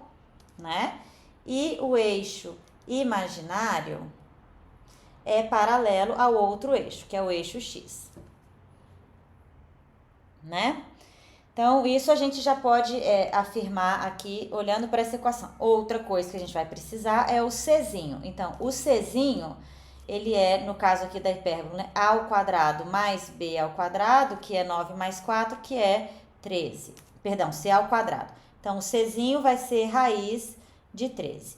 [SPEAKER 1] né, e o eixo imaginário é paralelo ao outro eixo, que é o eixo x. Né? Então, isso a gente já pode afirmar aqui, olhando para essa equação. Outra coisa que a gente vai precisar é o Czinho. Então, o Czinho, ele é, no caso aqui da hipérbole, né, a ao quadrado mais b ao quadrado, que é 9 mais 4, que é 13. Perdão, c ao quadrado. Então, o czinho vai ser raiz de 13.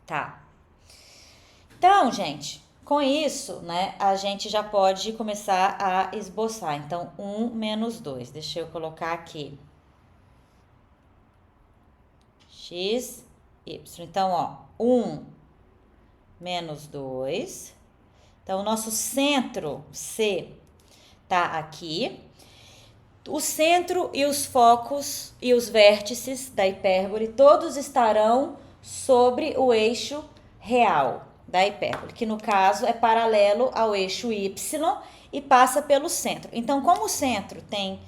[SPEAKER 1] Tá. Então, gente, com isso, né, a gente já pode começar a esboçar. Então, 1 menos 2. Deixa eu colocar aqui. X, Y. Então, ó, 1 menos 2. Então, o nosso centro C tá aqui. O centro e os focos e os vértices da hipérbole todos estarão sobre o eixo real da hipérbole, que no caso é paralelo ao eixo Y e passa pelo centro. Então, como o centro tem,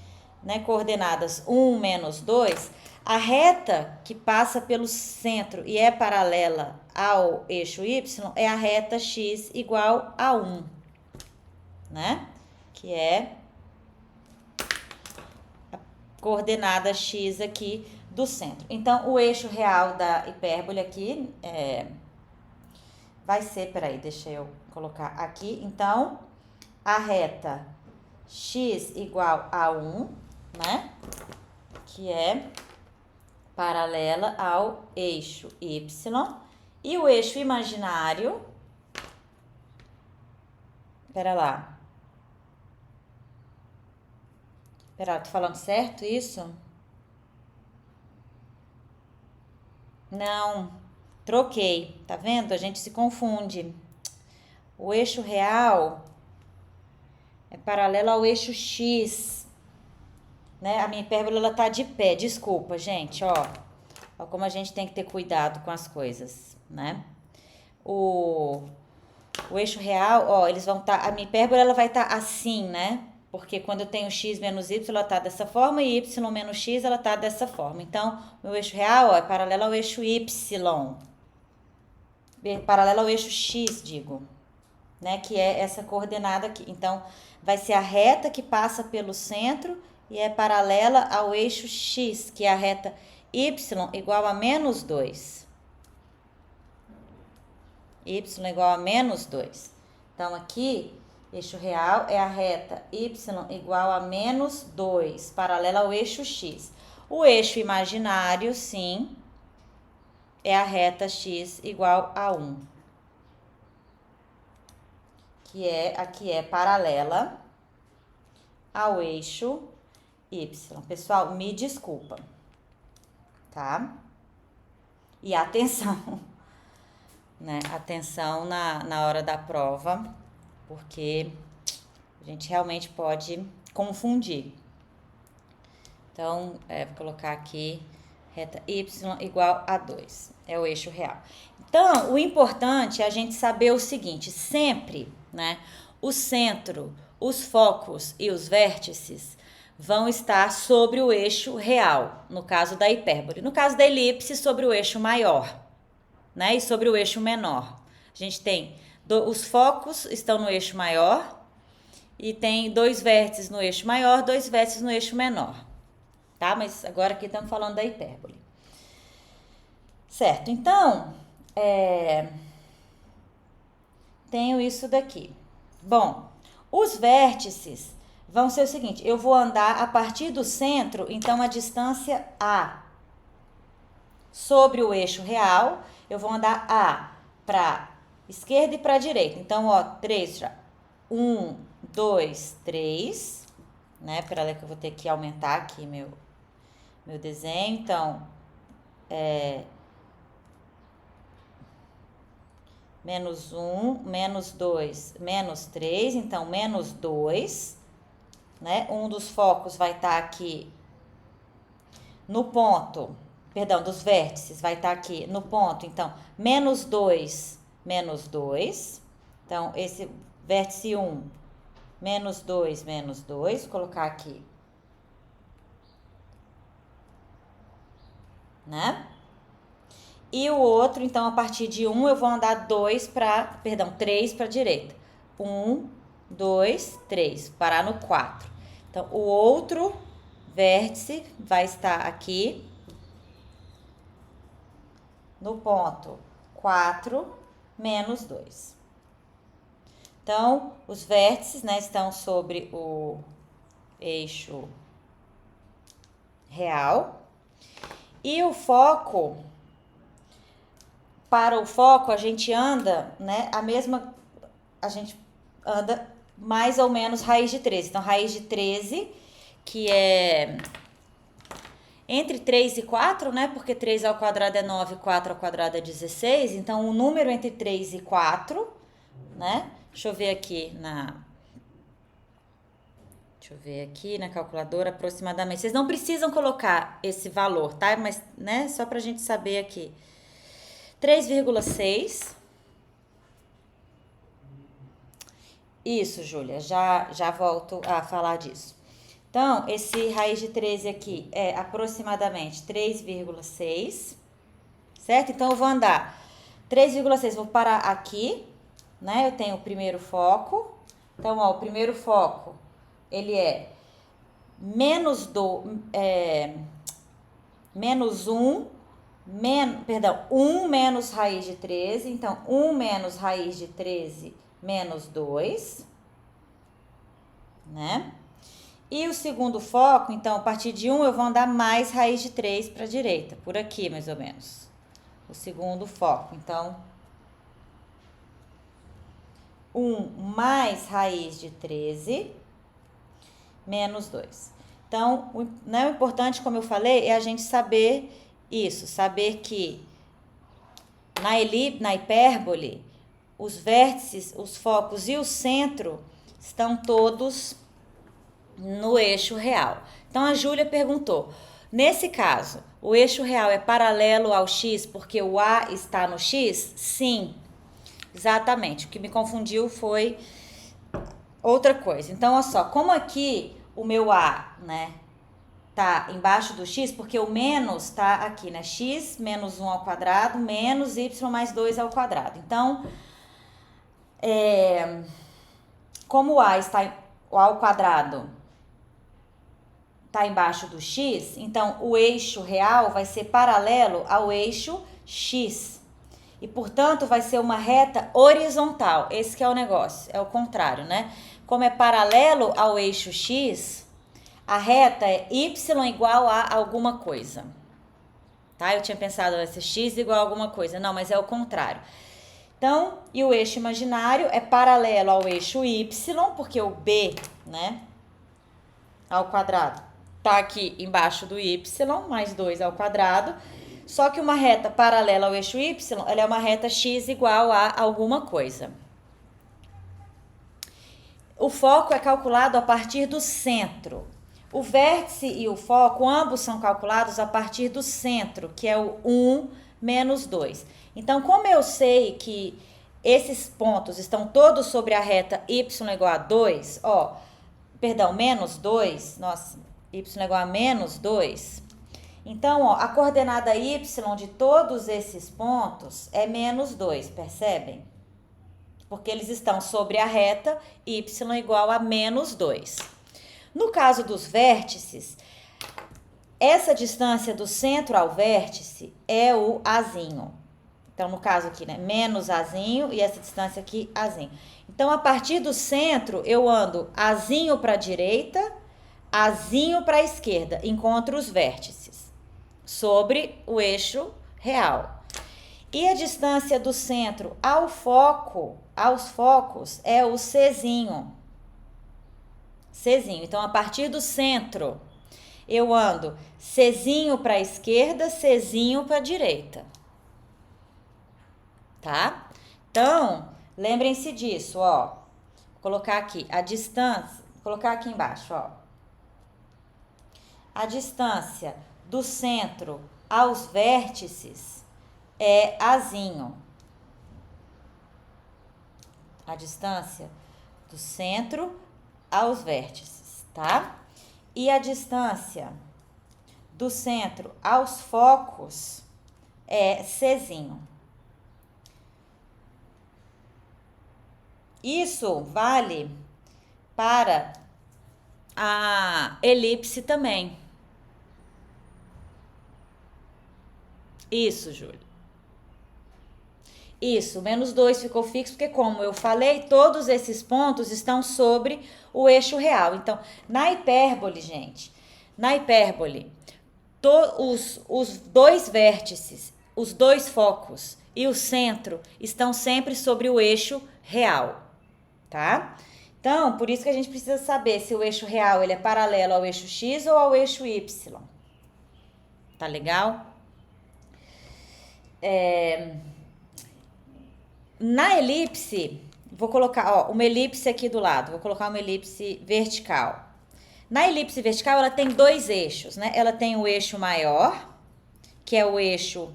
[SPEAKER 1] né, coordenadas 1 menos 2, a reta que passa pelo centro e é paralela ao eixo Y é a reta x igual a 1, né? Que é a coordenada x aqui do centro. Então, o eixo real da hipérbole aqui vai ser, peraí, deixa eu colocar aqui. Então, a reta x igual a 1, né? Que é paralela ao eixo Y. E o eixo imaginário, pera lá. Pera, tô falando certo isso? Não, troquei, tá vendo? A gente se confunde. O eixo real é paralelo ao eixo X, né? A minha hipérbole, ela tá de pé, desculpa, gente, ó. Ó como a gente tem que ter cuidado com as coisas, né? O eixo real, ó, eles vão estar, a minha hipérbole, ela vai estar assim, né? Porque quando eu tenho x menos y, ela tá dessa forma, e y menos x, ela tá dessa forma. Então, meu eixo real, ó, é paralelo ao eixo y, paralelo ao eixo x, digo, né? Que é essa coordenada aqui. Então, vai ser a reta que passa pelo centro e é paralela ao eixo x, que é a reta y igual a menos 2. Y igual a menos 2. Então, aqui, eixo real é a reta y igual a menos 2, paralela ao eixo x. O eixo imaginário, sim, é a reta x igual a 1. Aqui é paralela ao eixo y. Pessoal, me desculpa, tá? E atenção, né? Atenção na hora da prova, porque a gente realmente pode confundir. Então, vou colocar aqui reta y igual a 2. É o eixo real. Então, o importante é a gente saber o seguinte, sempre, né? O centro, os focos e os vértices vão estar sobre o eixo real, no caso da hipérbole. No caso da elipse, sobre o eixo maior, né? E sobre o eixo menor. A gente tem os focos estão no eixo maior e tem 2 vértices no eixo maior, 2 vértices no eixo menor, tá? Mas agora aqui estamos falando da hipérbole. Certo, então, tenho isso daqui. Bom, os vértices vão ser o seguinte, eu vou andar a partir do centro, então a distância A sobre o eixo real, eu vou andar A para esquerda e para direita. Então, ó, 3, 1, 2, 3, né? Peraí que eu vou ter que aumentar aqui meu desenho. Então, menos 1, menos 2, menos 3, então menos 2, né? Um dos focos vai estar aqui no ponto, perdão, dos vértices vai estar aqui no ponto, então menos 2, menos 2. Então, esse vértice 1, menos 2, menos 2, vou colocar aqui, né? E o outro, então, a partir de 1, eu vou andar 3 para a direita. 1, 2, 3, parar no 4. Então, o outro vértice vai estar aqui no ponto 4, menos 2. Então, os vértices, né, estão sobre o eixo real. E o foco, para o foco, a gente anda, né, a gente anda mais ou menos raiz de 13. Então, raiz de 13, que é entre 3 e 4, né, porque 3 ao quadrado é 9, 4 ao quadrado é 16. Então, o número entre 3 e 4, né, deixa eu ver aqui na calculadora, aproximadamente. Vocês não precisam colocar esse valor, tá? Mas, né, só pra gente saber aqui. 3,6. Isso, Júlia, já volto a falar disso. Então, esse raiz de 13 aqui é aproximadamente 3,6, certo? Então, eu vou andar 3,6, vou parar aqui, né? Eu tenho o primeiro foco. Então, ó, o primeiro foco, ele é menos 1 menos raiz de 13. Então, 1 menos raiz de 13 menos 2, né? E o segundo foco, então, a partir de 1 eu vou andar mais raiz de 3 para a direita, por aqui mais ou menos. O segundo foco, então, 1 mais raiz de 13 menos 2. Então, o importante, como eu falei, é a gente saber isso, saber que na hipérbole, os vértices, os focos e o centro estão todos no eixo real. Então, a Júlia perguntou, nesse caso, o eixo real é paralelo ao x porque o A está no x? Sim, exatamente. O que me confundiu foi outra coisa. Então, olha só, como aqui o meu A, né, tá embaixo do x, porque o menos tá aqui, né, x menos 1 ao quadrado menos y mais 2 ao quadrado. Então, como o A está ao quadrado tá embaixo do x, então o eixo real vai ser paralelo ao eixo x. E, portanto, vai ser uma reta horizontal. Esse que é o negócio, é o contrário, né? Como é paralelo ao eixo x, a reta é y igual a alguma coisa. Tá? Eu tinha pensado vai ser x igual a alguma coisa. Não, mas é o contrário. Então, e o eixo imaginário é paralelo ao eixo y, porque o b, né, ao quadrado, tá aqui embaixo do y, mais 2 ao quadrado. Só que uma reta paralela ao eixo y, ela é uma reta x igual a alguma coisa. O foco é calculado a partir do centro. O vértice e o foco, ambos são calculados a partir do centro, que é o 1 menos 2. Então, como eu sei que esses pontos estão todos sobre a reta y igual a 2, menos 2, nossa, y igual a menos 2. Então, a coordenada y de todos esses pontos é menos 2, percebem? Porque eles estão sobre a reta y igual a menos 2. No caso dos vértices, essa distância do centro ao vértice é o azinho. Então, no caso aqui, né, menos azinho e essa distância aqui, azinho. Então, a partir do centro, eu ando azinho para a direita, azinho para a esquerda, encontro os vértices sobre o eixo real. E a distância do centro aos focos, é o Czinho. Czinho. Então, a partir do centro, eu ando Czinho para a esquerda, Czinho para a direita. Tá? Então, lembrem-se disso, ó. Vou colocar aqui a distância, vou colocar aqui embaixo, ó. A distância do centro aos vértices é azinho. A distância do centro aos vértices, tá? E a distância do centro aos focos é Czinho. Isso vale para a elipse também. Isso, Júlio. Isso, menos 2 ficou fixo, porque como eu falei, todos esses pontos estão sobre o eixo real. Então, na hipérbole, gente, na hipérbole, os dois vértices, os dois focos e o centro estão sempre sobre o eixo real, tá? Então, por isso que a gente precisa saber se o eixo real ele é paralelo ao eixo x ou ao eixo y. Tá legal? Na elipse, vou colocar, ó, uma elipse aqui do lado, vou colocar uma elipse vertical. Na elipse vertical, ela tem dois eixos, né? Ela tem o eixo maior, que é o eixo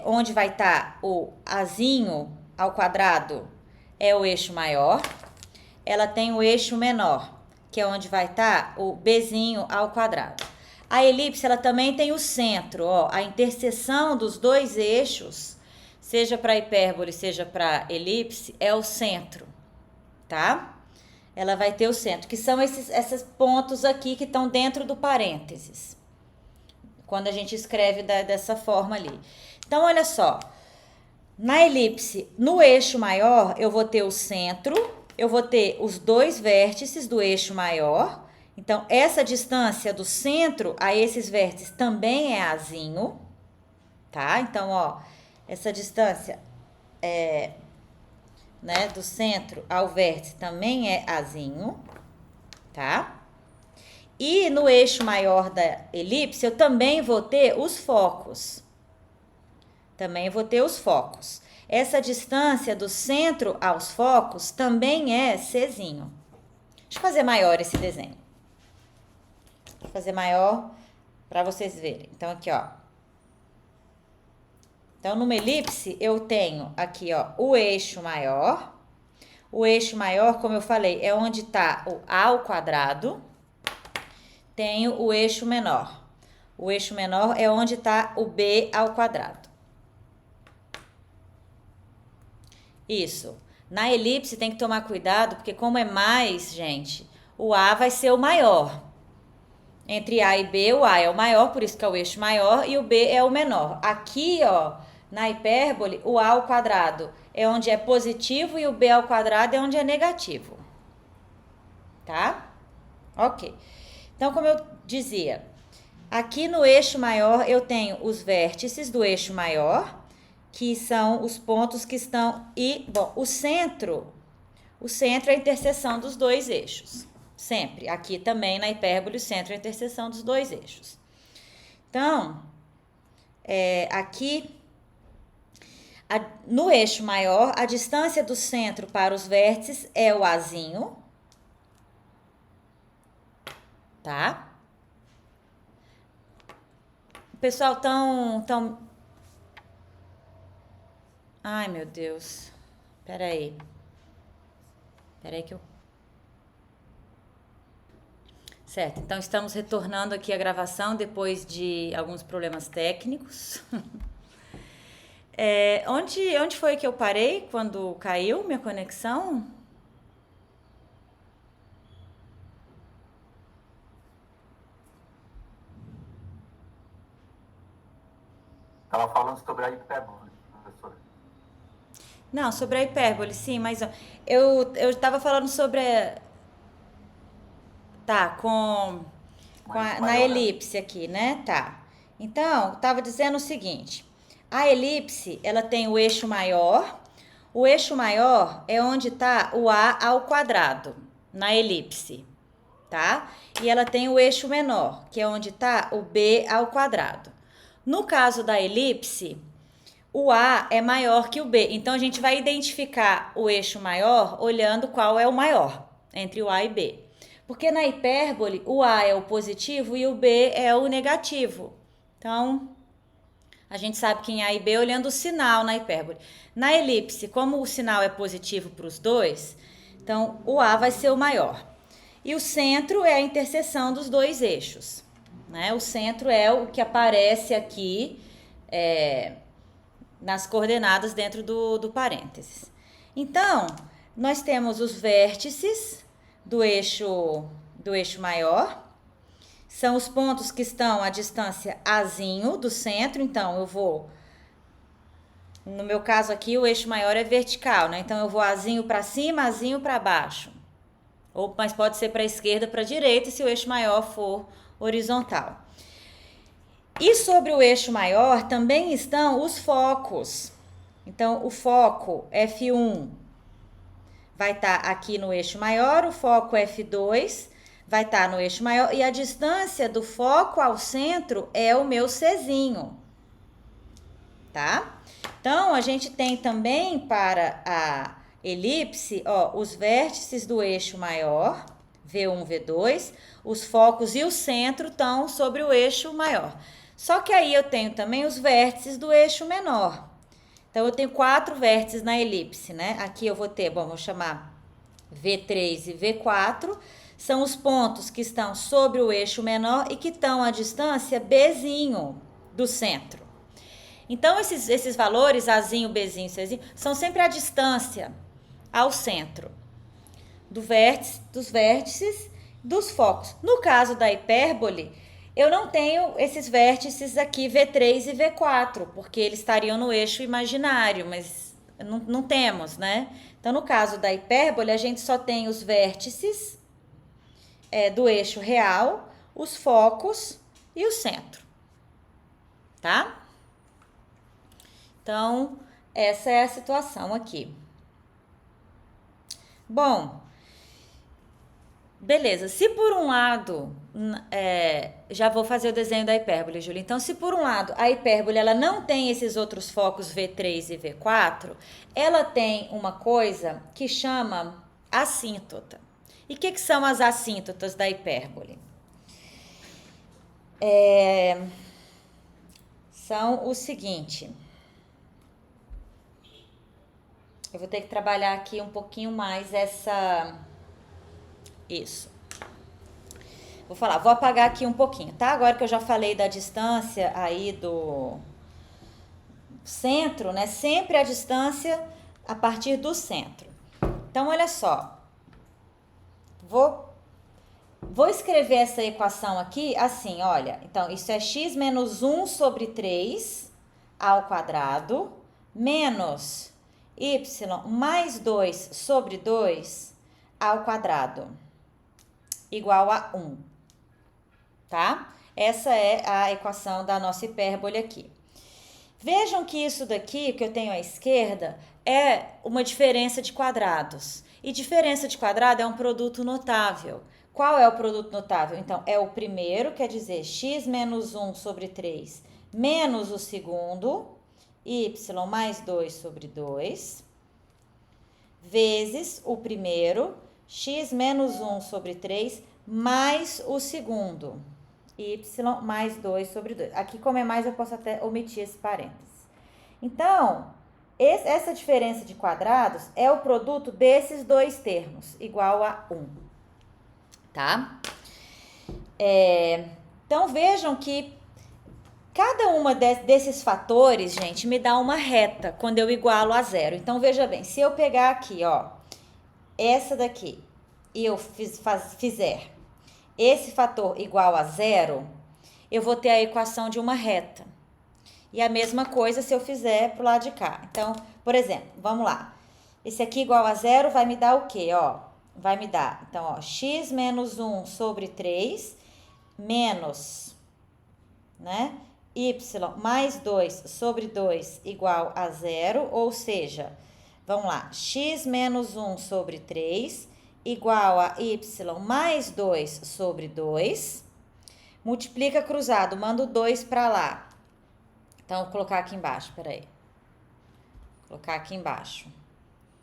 [SPEAKER 1] onde vai estar o azinho ao quadrado, é o eixo maior. Ela tem o eixo menor, que é onde vai estar o bzinho ao quadrado. A elipse, ela também tem o centro, ó, a interseção dos dois eixos, seja para hipérbole, seja para elipse, é o centro, tá? Ela vai ter o centro, que são esses pontos aqui que estão dentro do parênteses, quando a gente escreve dessa forma ali. Então, olha só, na elipse, no eixo maior, eu vou ter o centro, eu vou ter os dois vértices do eixo maior. Então, essa distância do centro a esses vértices também é azinho, tá? Então, ó, essa distância né, do centro ao vértice também é azinho, tá? E no eixo maior da elipse, eu também vou ter os focos. Também vou ter os focos. Essa distância do centro aos focos também é Czinho. Deixa eu fazer maior esse desenho. Vou fazer maior para vocês verem. Então, aqui, ó. Então, numa elipse, eu tenho aqui, ó, o eixo maior. O eixo maior, como eu falei, é onde está o A ao quadrado. Tenho o eixo menor. O eixo menor é onde está o B ao quadrado. Isso. Na elipse tem que tomar cuidado, porque como é mais, gente, o A vai ser o maior. Entre A e B, o A é o maior, por isso que é o eixo maior, e o B é o menor. Aqui, ó, na hipérbole, o A ao quadrado é onde é positivo e o B ao quadrado é onde é negativo. Tá? Ok. Então, como eu dizia, aqui no eixo maior eu tenho os vértices do eixo maior, que são os pontos que estão... bom, o centro é a interseção dos dois eixos. Sempre. Aqui também na hipérbole, o centro é a interseção dos dois eixos. Então, aqui, no eixo maior, a distância do centro para os vértices é o Azinho. Tá? O pessoal tão... Ai, meu Deus. Peraí que eu... Certo, então estamos retornando aqui a gravação depois de alguns problemas técnicos. Onde foi que eu parei quando caiu minha conexão?
[SPEAKER 2] Estava falando sobre a hipérbole, professora.
[SPEAKER 1] Não, sobre a hipérbole, sim, mas eu estava falando sobre... Tá, na elipse aqui, né? Tá. Então, estava dizendo o seguinte. A elipse, ela tem o eixo maior. O eixo maior é onde está o A ao quadrado, na elipse, tá? E ela tem o eixo menor, que é onde está o B ao quadrado. No caso da elipse, o A é maior que o B. Então, a gente vai identificar o eixo maior olhando qual é o maior entre o A e B. Porque na hipérbole, o A é o positivo e o B é o negativo. Então, a gente sabe que em A e B olhando o sinal na hipérbole. Na elipse, como o sinal é positivo para os dois, então o A vai ser o maior. E o centro é a interseção dos dois eixos, né? O centro é o que aparece aqui nas coordenadas dentro do parênteses. Então, nós temos os vértices do eixo maior. São os pontos que estão à distância Azinho do centro. Então, eu vou No meu caso aqui, o eixo maior é vertical, né? Então, eu vou azinho para cima, azinho para baixo. Mas pode ser para a esquerda, para a direita, se o eixo maior for horizontal. E sobre o eixo maior também estão os focos. Então, o foco F1 vai estar aqui no eixo maior, o foco F2 vai estar no eixo maior, e a distância do foco ao centro é o meu Czinho, tá? Então, a gente tem também para a elipse, ó, os vértices do eixo maior, V1, V2, os focos e o centro estão sobre o eixo maior. Só que aí eu tenho também os vértices do eixo menor. Então, eu tenho 4 vértices na elipse, né? Aqui eu vou ter, bom, vou chamar V3 e V4, são os pontos que estão sobre o eixo menor e que estão à distância Bzinho do centro. Então, esses valores, Azinho, Bzinho, Czinho, são sempre a distância ao centro dos vértices, dos focos. No caso da hipérbole, eu não tenho esses vértices aqui, V3 e V4, porque eles estariam no eixo imaginário, mas não temos, né? Então, no caso da hipérbole, a gente só tem os vértices do eixo real, os focos e o centro, tá? Então, essa é a situação aqui. Bom, beleza. Se por um lado, já vou fazer o desenho da hipérbole, Júlia. Então, se por um lado a hipérbole ela não tem esses outros focos V3 e V4, ela tem uma coisa que chama assíntota. E o que são as assíntotas da hipérbole? São o seguinte. Eu vou ter que trabalhar aqui um pouquinho mais isso. Vou apagar aqui um pouquinho, tá? Agora que eu já falei da distância aí do centro, né? Sempre a distância a partir do centro. Então, olha só. Vou escrever essa equação aqui assim, olha. Então, isso é x menos 1 sobre 3 ao quadrado menos y mais 2 sobre 2 ao quadrado igual a 1, tá? Essa é a equação da nossa hipérbole aqui. Vejam que isso daqui, que eu tenho à esquerda, é uma diferença de quadrados. E diferença de quadrado é um produto notável. Qual é o produto notável? Então, é o primeiro, quer dizer, x menos 1 sobre 3 menos o segundo, y mais 2 sobre 2, vezes o primeiro, x menos 1 sobre 3 mais o segundo, y mais 2 sobre 2. Aqui, como é mais, eu posso até omitir esse parênteses. Então, essa diferença de quadrados é o produto desses dois termos, igual a 1, tá? Então, vejam que cada uma desses fatores, gente, me dá uma reta quando eu igualo a zero. Então, veja bem, se eu pegar aqui, ó, essa daqui, e eu fizer esse fator igual a zero, eu vou ter a equação de uma reta. E a mesma coisa se eu fizer pro lado de cá. Então, por exemplo, vamos lá. Esse aqui igual a zero vai me dar o quê, ó? Vai me dar, então, ó, x menos 1 sobre 3 menos, né? Y mais 2 sobre 2 igual a zero, ou seja, vamos lá, x menos 1 sobre 3 igual a y mais 2 sobre 2, multiplica cruzado, manda o 2 para lá. Então, vou colocar aqui embaixo, peraí. Vou colocar aqui embaixo.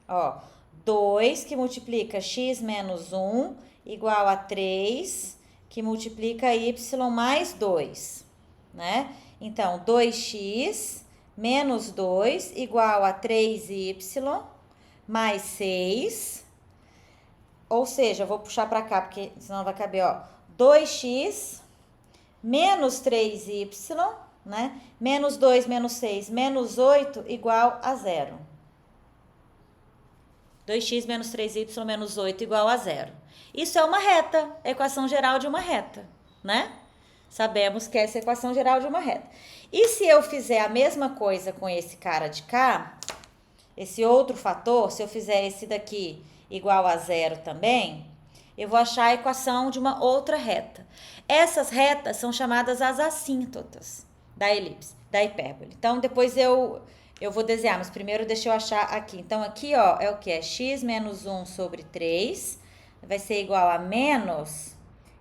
[SPEAKER 1] Ó, 2 que multiplica x menos 1 igual a 3 que multiplica y mais 2, né? Então, 2x menos 2 igual a 3y mais 6. Ou seja, eu vou puxar para cá, porque senão não vai caber, ó. 2x menos 3y, né? Menos 2 menos 6 menos 8 igual a 0. 2x menos 3y menos 8 igual a 0. Isso é uma reta, a equação geral de uma reta, né? Sabemos que essa é a equação geral de uma reta. E se eu fizer a mesma coisa com esse cara de cá, esse outro fator, se eu fizer esse daqui igual a zero também, eu vou achar a equação de uma outra reta. Essas retas são chamadas as assíntotas da elipse, da hipérbole. Então, depois eu vou desenhar, mas primeiro deixa eu achar aqui. Então, aqui, ó, é o que? É x menos 1 sobre 3, vai ser igual a menos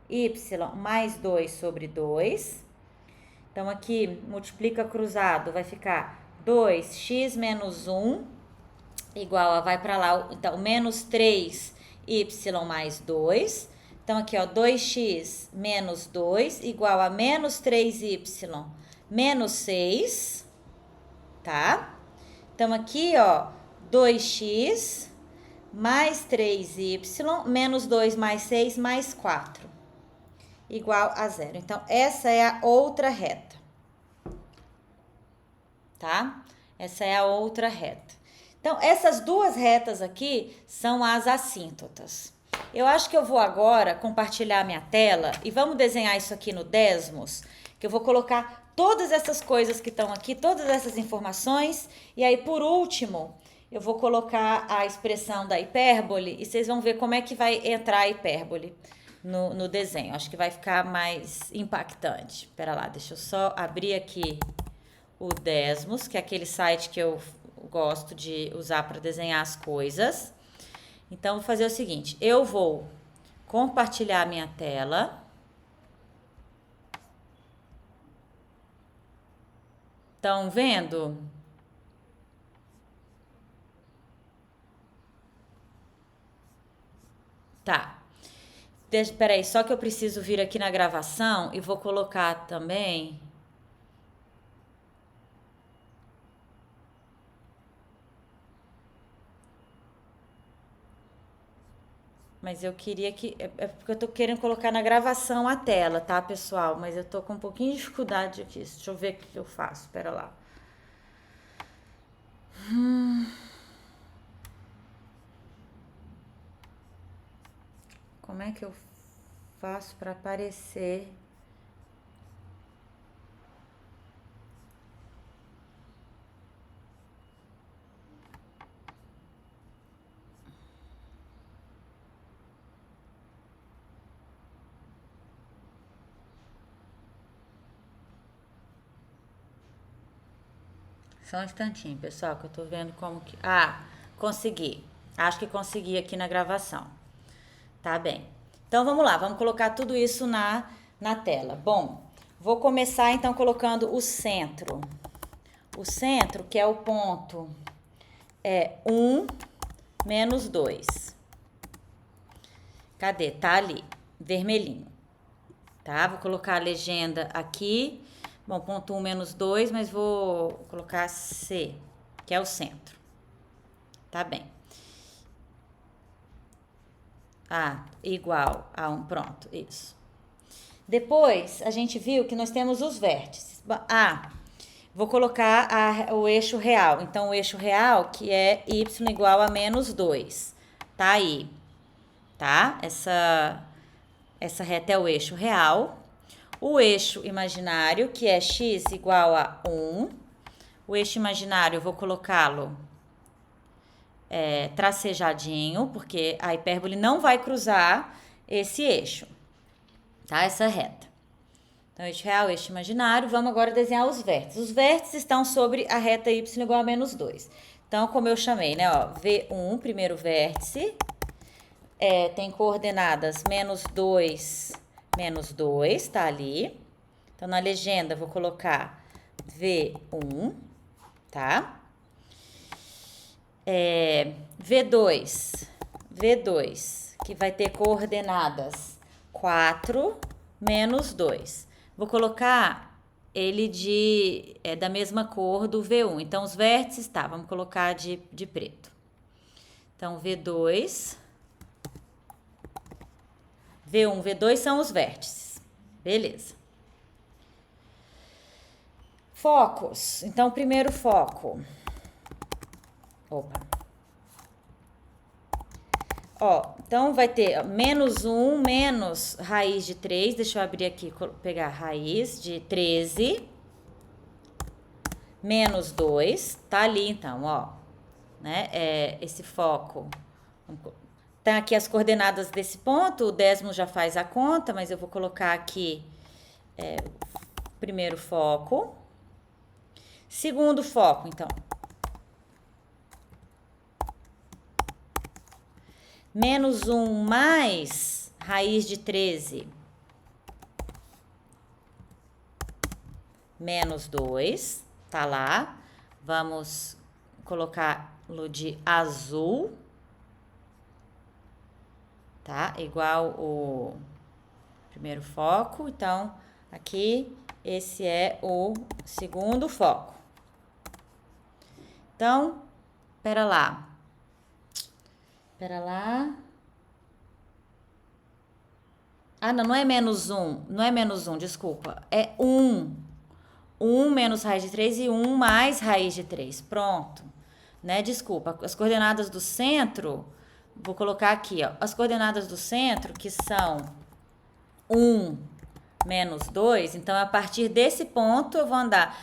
[SPEAKER 1] y mais 2 sobre 2. Então, aqui, multiplica cruzado, vai ficar 2x menos 1 igual a, vai para lá, então, menos 3y mais 2. Então, aqui, ó, 2x menos 2 igual a menos 3y menos 6, tá? Então, aqui, ó, 2x mais 3y menos 2 mais 6 mais 4, igual a zero. Então, essa é a outra reta, tá? Essa é a outra reta. Então, essas duas retas aqui são as assíntotas. Eu acho que eu vou agora compartilhar minha tela e vamos desenhar isso aqui no Desmos, que eu vou colocar todas essas coisas que estão aqui, todas essas informações, e aí, por último, eu vou colocar a expressão da hipérbole e vocês vão ver como é que vai entrar a hipérbole no desenho. Acho que vai ficar mais impactante. Espera lá, deixa eu só abrir aqui o Desmos, que é aquele site que eu gosto de usar para desenhar as coisas. Então, vou fazer o seguinte, eu vou compartilhar minha tela. Estão vendo? Tá. Espera aí, só que eu preciso vir aqui na gravação e vou colocar também... Mas eu queria que... É porque eu tô querendo colocar na gravação a tela, tá, pessoal? Mas eu tô com um pouquinho de dificuldade aqui. Deixa eu ver o que eu faço. Espera lá. Como é que eu faço para aparecer? Só um instantinho, pessoal, que eu tô vendo como que... Ah, consegui. Acho que consegui aqui na gravação. Tá bem. Então, vamos lá. Vamos colocar tudo isso na tela. Bom, vou começar, então, colocando o centro. O centro, que é o ponto, é 1 menos 2. Cadê? Tá ali, vermelhinho. Tá? Vou colocar a legenda aqui. Bom, ponto 1 menos 2, mas vou colocar C, que é o centro. Tá bem. Ah, igual a 1, pronto, isso. Depois, a gente viu que nós temos os vértices. Ah, vou colocar o eixo real. Então, o eixo real, que é y igual a menos 2. Tá aí, tá? Essa reta é o eixo real. O eixo imaginário, que é x igual a 1. O eixo imaginário, eu vou colocá-lo tracejadinho, porque a hipérbole não vai cruzar esse eixo, tá? Essa reta. Então, eixo real, eixo imaginário. Vamos agora desenhar os vértices. Os vértices estão sobre a reta y igual a menos 2. Então, como eu chamei, né? Ó, V1, primeiro vértice, tem coordenadas menos 2, menos 2, tá ali. Então, na legenda, vou colocar V1, tá? V2, que vai ter coordenadas 4, menos 2. Vou colocar ele da mesma cor do V1. Então, os vértices, tá, vamos colocar de preto. Então, V2, V1, V2 são os vértices. Beleza. Focos. Então, primeiro foco. Opa. Ó, então vai ter menos 1 menos raiz de 3. Deixa eu abrir aqui, pegar raiz de 13. Menos 2. Tá ali, então, ó. Né? Esse foco. Tá aqui as coordenadas desse ponto. O décimo já faz a conta, mas eu vou colocar aqui primeiro foco. Segundo foco, então. Menos 1 mais raiz de 13. Menos 2. Tá lá. Vamos colocá-lo de azul. Tá? Igual o primeiro foco. Então, aqui, esse é o segundo foco. Então, pera lá. Ah, não é menos 1. Não é menos 1, desculpa. É 1. 1 menos raiz de 3 e 1 mais raiz de 3. Pronto. Né? Desculpa. As coordenadas do centro, vou colocar aqui, ó. As coordenadas do centro, que são 1 menos 2. Então, a partir desse ponto, eu vou andar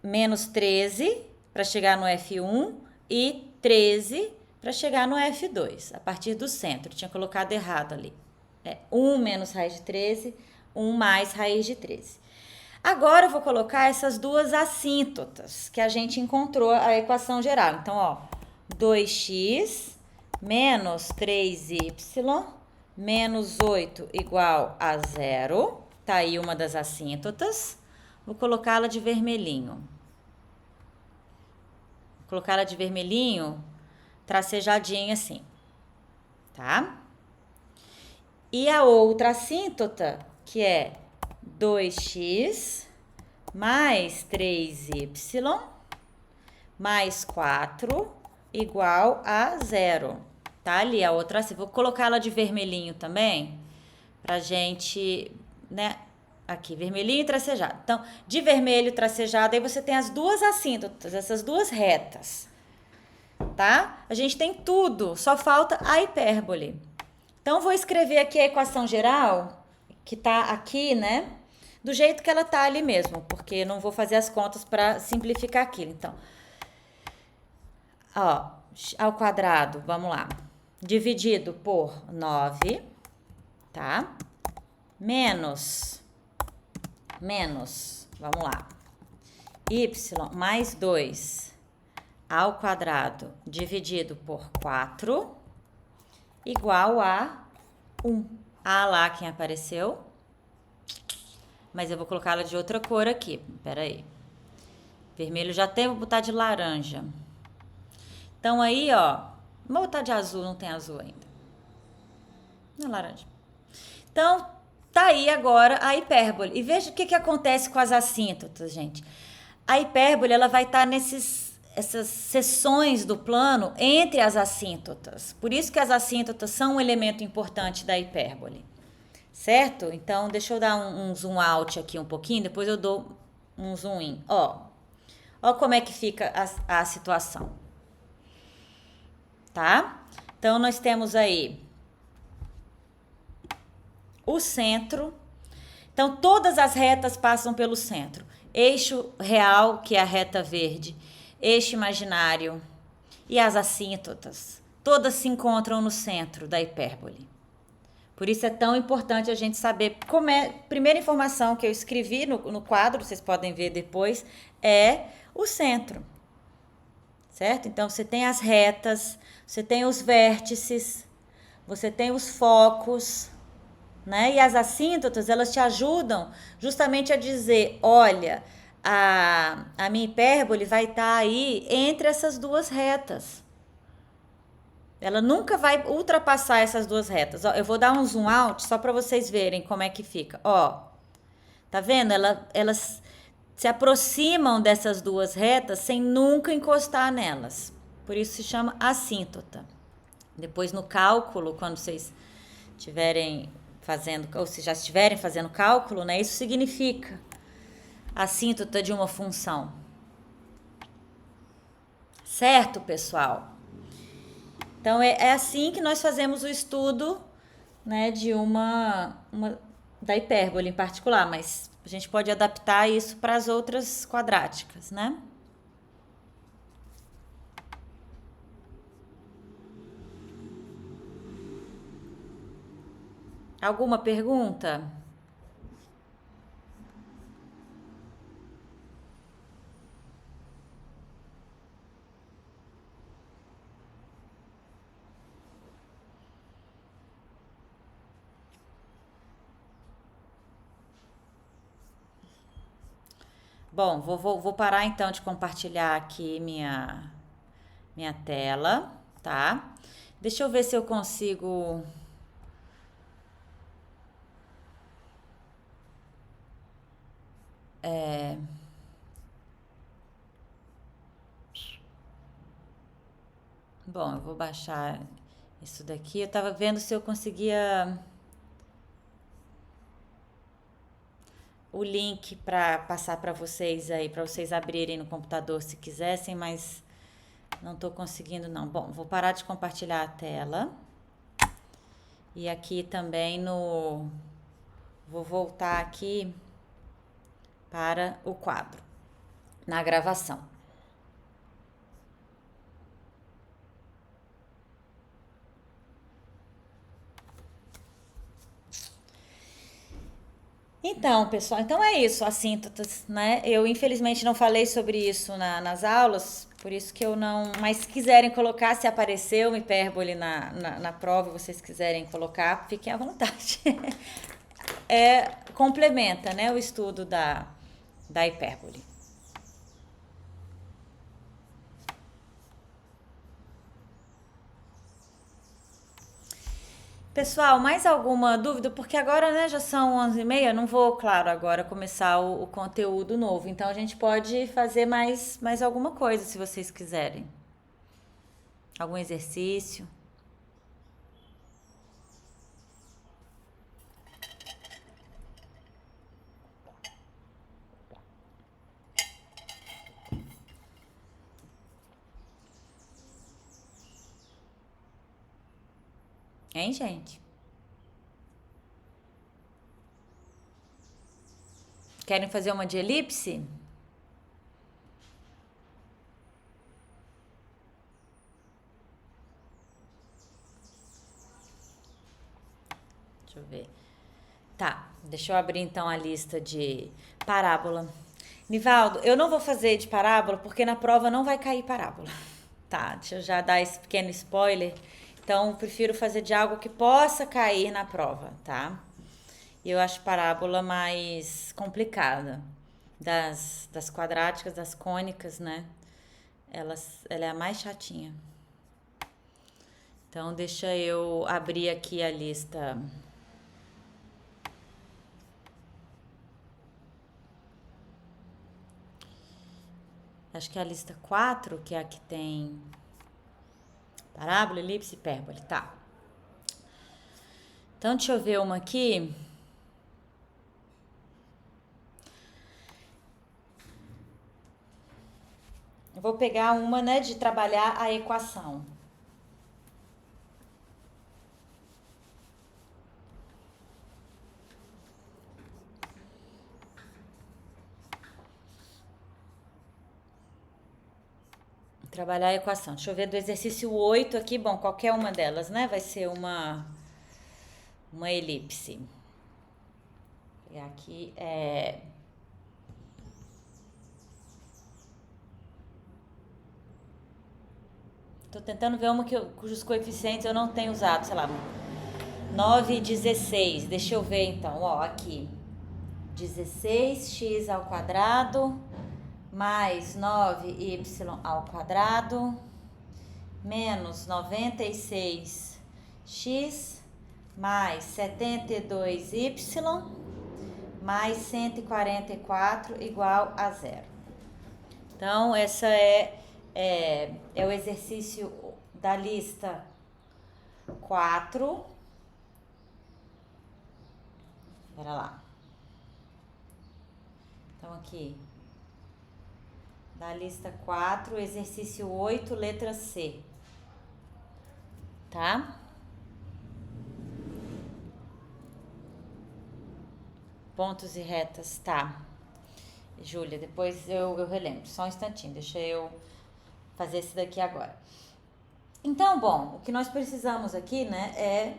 [SPEAKER 1] menos 13 para chegar no F1 e 13 para chegar no F2, a partir do centro. Tinha colocado errado ali. 1 menos raiz de 13, 1 mais raiz de 13. Agora eu vou colocar essas duas assíntotas que a gente encontrou a equação geral. Então, ó, 2x menos 3y menos 8 igual a 0. Tá aí uma das assíntotas. Vou colocá-la de vermelhinho. Vou colocá-la de vermelhinho, tracejadinha assim, tá? E a outra assíntota, que é 2x mais 3y mais 4 igual a 0. Tá ali a outra assíntota. Vou colocar ela de vermelhinho também, pra gente, né? Aqui, vermelhinho e tracejado. Então, de vermelho tracejado, aí você tem as duas assíntotas, essas duas retas, tá? A gente tem tudo, só falta a hipérbole. Então, vou escrever aqui a equação geral, que tá aqui, né? Do jeito que ela tá ali mesmo, porque não vou fazer as contas para simplificar aquilo. Então, ó, ao quadrado, vamos lá. Dividido por 9, tá? Menos, vamos lá. Y mais 2 ao quadrado dividido por 4 igual a 1. Ah lá, quem apareceu. Mas eu vou colocar ela de outra cor aqui. Pera aí. Vermelho já tem, vou botar de laranja. Então aí, ó. Vou botar de azul, não tem azul ainda. Não é laranja. Então, tá aí agora a hipérbole. E veja o que acontece com as assíntotas, gente. A hipérbole, ela vai estar essas seções do plano entre as assíntotas. Por isso que as assíntotas são um elemento importante da hipérbole. Certo? Então, deixa eu dar um zoom out aqui um pouquinho, depois eu dou um zoom in. Ó como é que fica a situação. Tá? Então, nós temos aí o centro. Então, todas as retas passam pelo centro. Eixo real, que é a reta verde, eixo imaginário e as assíntotas, todas se encontram no centro da hipérbole. Por isso é tão importante a gente saber como é. Primeira informação que eu escrevi no quadro, vocês podem ver depois, é o centro. Certo? Então, você tem as retas, você tem os vértices, você tem os focos, né? E as assíntotas, elas te ajudam justamente a dizer, olha, a minha hipérbole vai estar aí entre essas duas retas. Ela nunca vai ultrapassar essas duas retas. Ó, eu vou dar um zoom out só para vocês verem como é que fica. Ó, tá vendo? Elas se aproximam dessas duas retas sem nunca encostar nelas. Por isso se chama assíntota. Depois no cálculo, quando vocês estiverem fazendo, ou se já estiverem fazendo cálculo, né? Isso significa assíntota de uma função. Certo, pessoal? Então, é assim que nós fazemos o estudo, né, de da hipérbole em particular, mas a gente pode adaptar isso para as outras quadráticas, né? Alguma pergunta? Bom, vou parar então de compartilhar aqui minha tela, tá? Deixa eu ver se eu consigo. Bom, eu vou baixar isso daqui. Eu tava vendo se eu conseguia o link para passar para vocês aí, para vocês abrirem no computador se quisessem, mas não tô conseguindo não. Bom, vou parar de compartilhar a tela. E aqui também vou voltar aqui para o quadro na gravação. Então, pessoal, então é isso, assíntotas, né? Eu infelizmente não falei sobre isso nas aulas, por isso que eu não. Mas se quiserem colocar, se apareceu uma hipérbole na prova, vocês quiserem colocar, fiquem à vontade. Complementa, né, o estudo da hipérbole. Pessoal, mais alguma dúvida? Porque agora, né, já são 11h30, não vou, claro, agora começar o conteúdo novo. Então, a gente pode fazer mais alguma coisa, se vocês quiserem. Algum exercício. Hein, gente? Querem fazer uma de elipse? Deixa eu ver. Tá, deixa eu abrir então a lista de parábola. Nivaldo, eu não vou fazer de parábola porque na prova não vai cair parábola. Tá, deixa eu já dar esse pequeno spoiler. Então, prefiro fazer de algo que possa cair na prova, tá? Eu acho parábola mais complicada. Das quadráticas, das cônicas, né? Ela é a mais chatinha. Então, deixa eu abrir aqui a lista. Acho que é a lista 4, que é a que tem parábola, elipse, hipérbole, tá. Então, deixa eu ver uma aqui. Eu vou pegar uma, né, de trabalhar a equação. Trabalhar a equação. Deixa eu ver do exercício 8 aqui. Bom, qualquer uma delas, né? Vai ser uma elipse. Vou pegar aqui. Tô tentando ver uma cujos coeficientes eu não tenho usado, sei lá, 9 e 16. Deixa eu ver então, ó, aqui. 16x ao quadrado mais 9y ao quadrado menos 96x mais 72y mais 144 igual a zero. Então, essa é o exercício da lista 4. Espera lá. Então, aqui, da lista 4, exercício 8, letra C. tá? Pontos e retas, tá. Júlia, depois eu relembro. Só um instantinho, deixa eu fazer esse daqui agora. Então, bom, o que nós precisamos aqui, né, é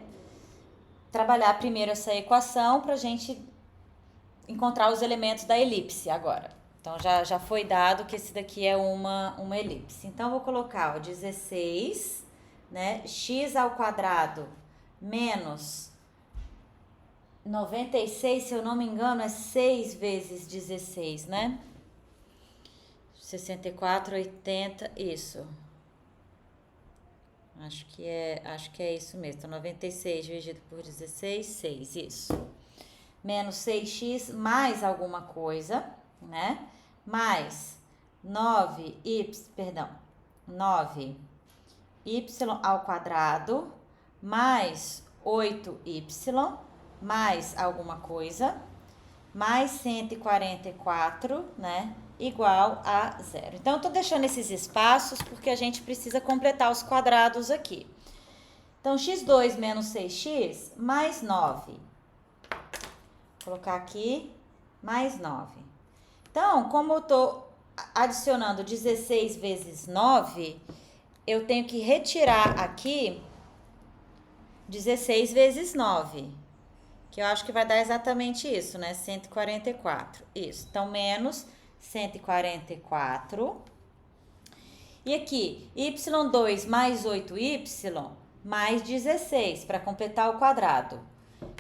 [SPEAKER 1] trabalhar primeiro essa equação para a gente encontrar os elementos da elipse agora. Então, já foi dado que esse daqui é uma elipse. Então, eu vou colocar, ó, 16, né, x ao quadrado menos 96, se eu não me engano, é 6 vezes 16, né? 64, 80, isso. Acho que é isso mesmo. Então, 96 dividido por 16, 6, isso. Menos 6x mais alguma coisa, né? Mais 9y ao quadrado mais 8y mais alguma coisa mais 144, né? Igual a zero. Então, eu tô deixando esses espaços porque a gente precisa completar os quadrados aqui. Então, x2 menos 6x mais 9. Vou colocar aqui mais 9. Então, como eu tô adicionando 16 vezes 9, eu tenho que retirar aqui 16 vezes 9. Que eu acho que vai dar exatamente isso, né? 144. Isso. Então, menos 144. E aqui, y2 mais 8y mais 16, para completar o quadrado.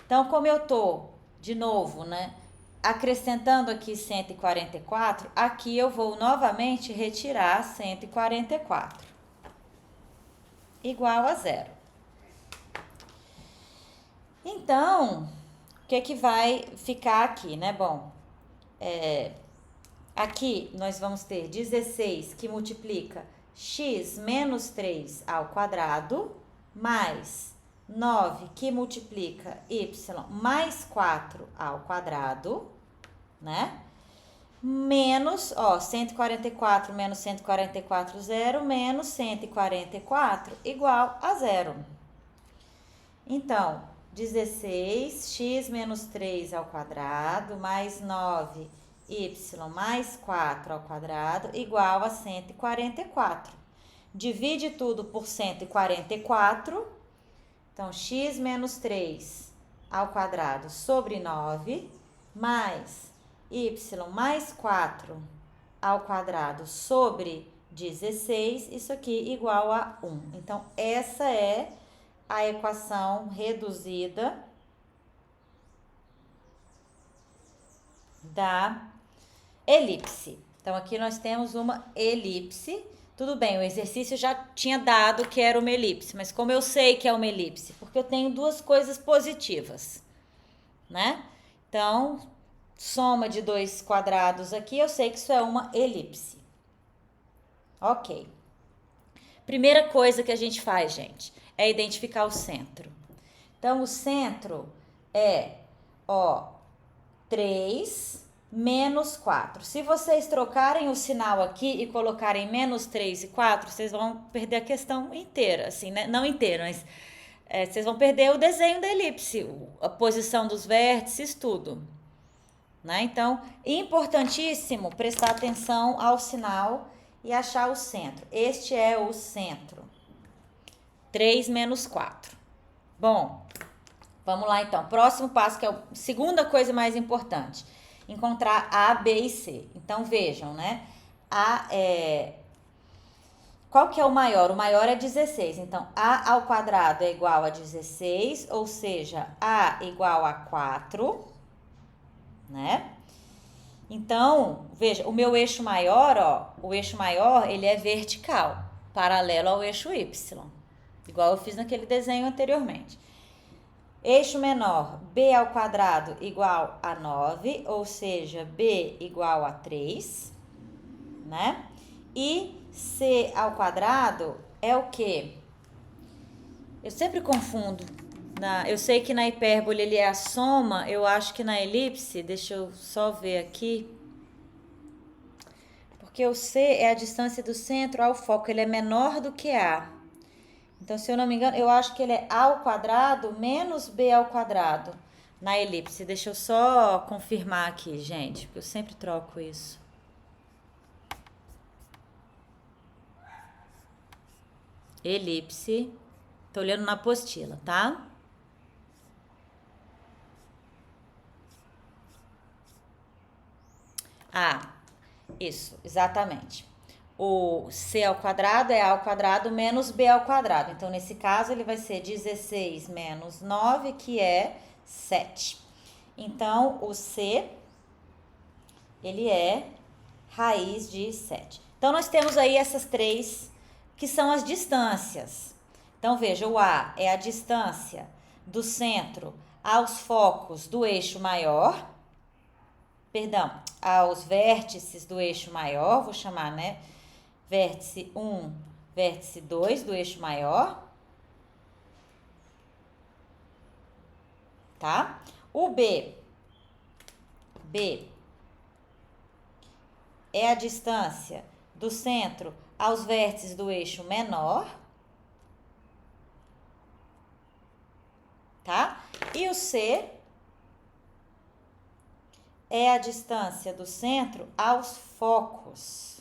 [SPEAKER 1] Então, como eu tô, de novo, né, acrescentando aqui 144, aqui eu vou novamente retirar 144. Igual a zero. Então, o que vai ficar aqui, né? Bom, aqui nós vamos ter 16 que multiplica x menos 3 ao quadrado, mais 9 que multiplica y mais 4 ao quadrado, né? Menos, ó, 144 menos 144, zero, menos 144 igual a zero. Então, 16x menos 3 ao quadrado mais 9y mais 4 ao quadrado igual a 144. Divide tudo por 144. Então, x menos 3 ao quadrado sobre 9 mais y mais 4 ao quadrado sobre 16, isso aqui igual a 1. Então, essa é a equação reduzida da elipse. Então, aqui nós temos uma elipse. Tudo bem, o exercício já tinha dado que era uma elipse, mas como eu sei que é uma elipse? Porque eu tenho duas coisas positivas, né? Então, soma de dois quadrados aqui, eu sei que isso é uma elipse. Ok. Primeira coisa que a gente faz, gente, é identificar o centro. Então, o centro é, ó, 3 menos 4. Se vocês trocarem o sinal aqui e colocarem menos 3 e 4, vocês vão perder a questão inteira, assim, né? Não inteira, mas vocês vão perder o desenho da elipse, a posição dos vértices, tudo. Né? Então, importantíssimo prestar atenção ao sinal e achar o centro. Este é o centro. 3 menos 4. Bom, vamos lá então. Próximo passo, que é a segunda coisa mais importante. Encontrar A, B e C. Então, vejam, né? Qual que é o maior? O maior é 16. Então, A ao quadrado é igual a 16, ou seja, A igual a 4, né? Então, veja, o meu eixo maior, ó, o eixo maior, ele é vertical, paralelo ao eixo Y, igual eu fiz naquele desenho anteriormente. Eixo menor, B ao quadrado igual a 9, ou seja, B igual a 3, né? E C ao quadrado é o quê? Eu sempre confundo. Eu sei que na hipérbole ele é a soma, eu acho que na elipse, deixa eu só ver aqui, porque o C é a distância do centro ao foco, ele é menor do que A. Então, se eu não me engano, eu acho que ele é A ao quadrado menos B ao quadrado na elipse. Deixa eu só confirmar aqui, gente, porque eu sempre troco isso. Elipse. Tô olhando na apostila, tá? Ah, isso, exatamente. O C ao quadrado é A ao quadrado menos B ao quadrado. Então, nesse caso, ele vai ser 16 menos 9, que é 7. Então, o C, ele é raiz de 7. Então, nós temos aí essas três, que são as distâncias. Então, veja, o A é a distância do centro aos focos do eixo maior, perdão, aos vértices do eixo maior, vou chamar, né? Vértice 1, vértice 2 do eixo maior, tá? O B é a distância do centro aos vértices do eixo menor, tá? E o C é a distância do centro aos focos.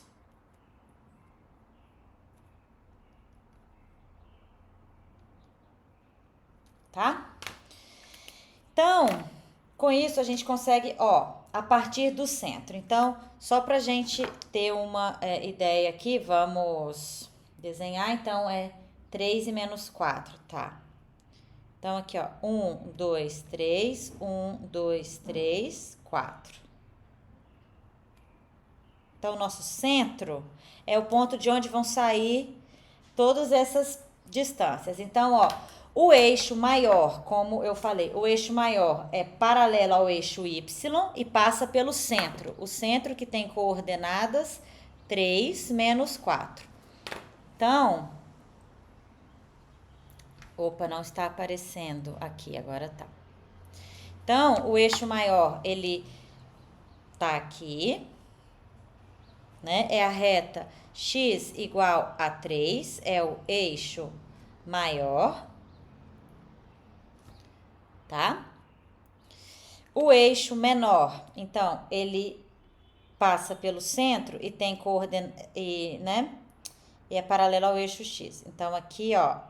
[SPEAKER 1] Tá? Então, com isso a gente consegue, ó, a partir do centro. Então, só pra gente ter uma ideia aqui, vamos desenhar. Então, é 3 e menos 4, tá? Então, aqui, ó, 1, 2, 3, 1, 2, 3, 4. Então, o nosso centro é o ponto de onde vão sair todas essas distâncias. Então, ó, o eixo maior, como eu falei, o eixo maior é paralelo ao eixo Y e passa pelo centro. O centro que tem coordenadas 3 menos 4. Então, opa, não está aparecendo aqui, agora tá. Então, o eixo maior, ele tá aqui, né? É a reta x igual a 3, é o eixo maior, tá? O eixo menor, então, ele passa pelo centro e tem né? E é paralelo ao eixo x. Então, aqui, ó,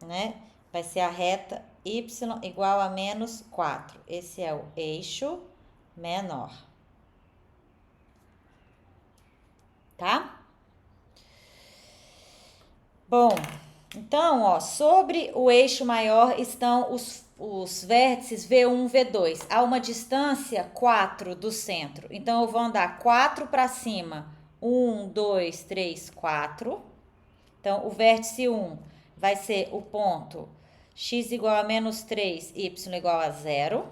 [SPEAKER 1] né? Vai ser a reta y igual a menos 4. Esse é o eixo menor. Tá? Bom, então, ó, sobre o eixo maior estão os vértices V1, V2, a uma distância 4 do centro. Então, eu vou andar 4 para cima. 1, 2, 3, 4. Então, o vértice 1 vai ser o ponto x igual a menos 3, y igual a 0.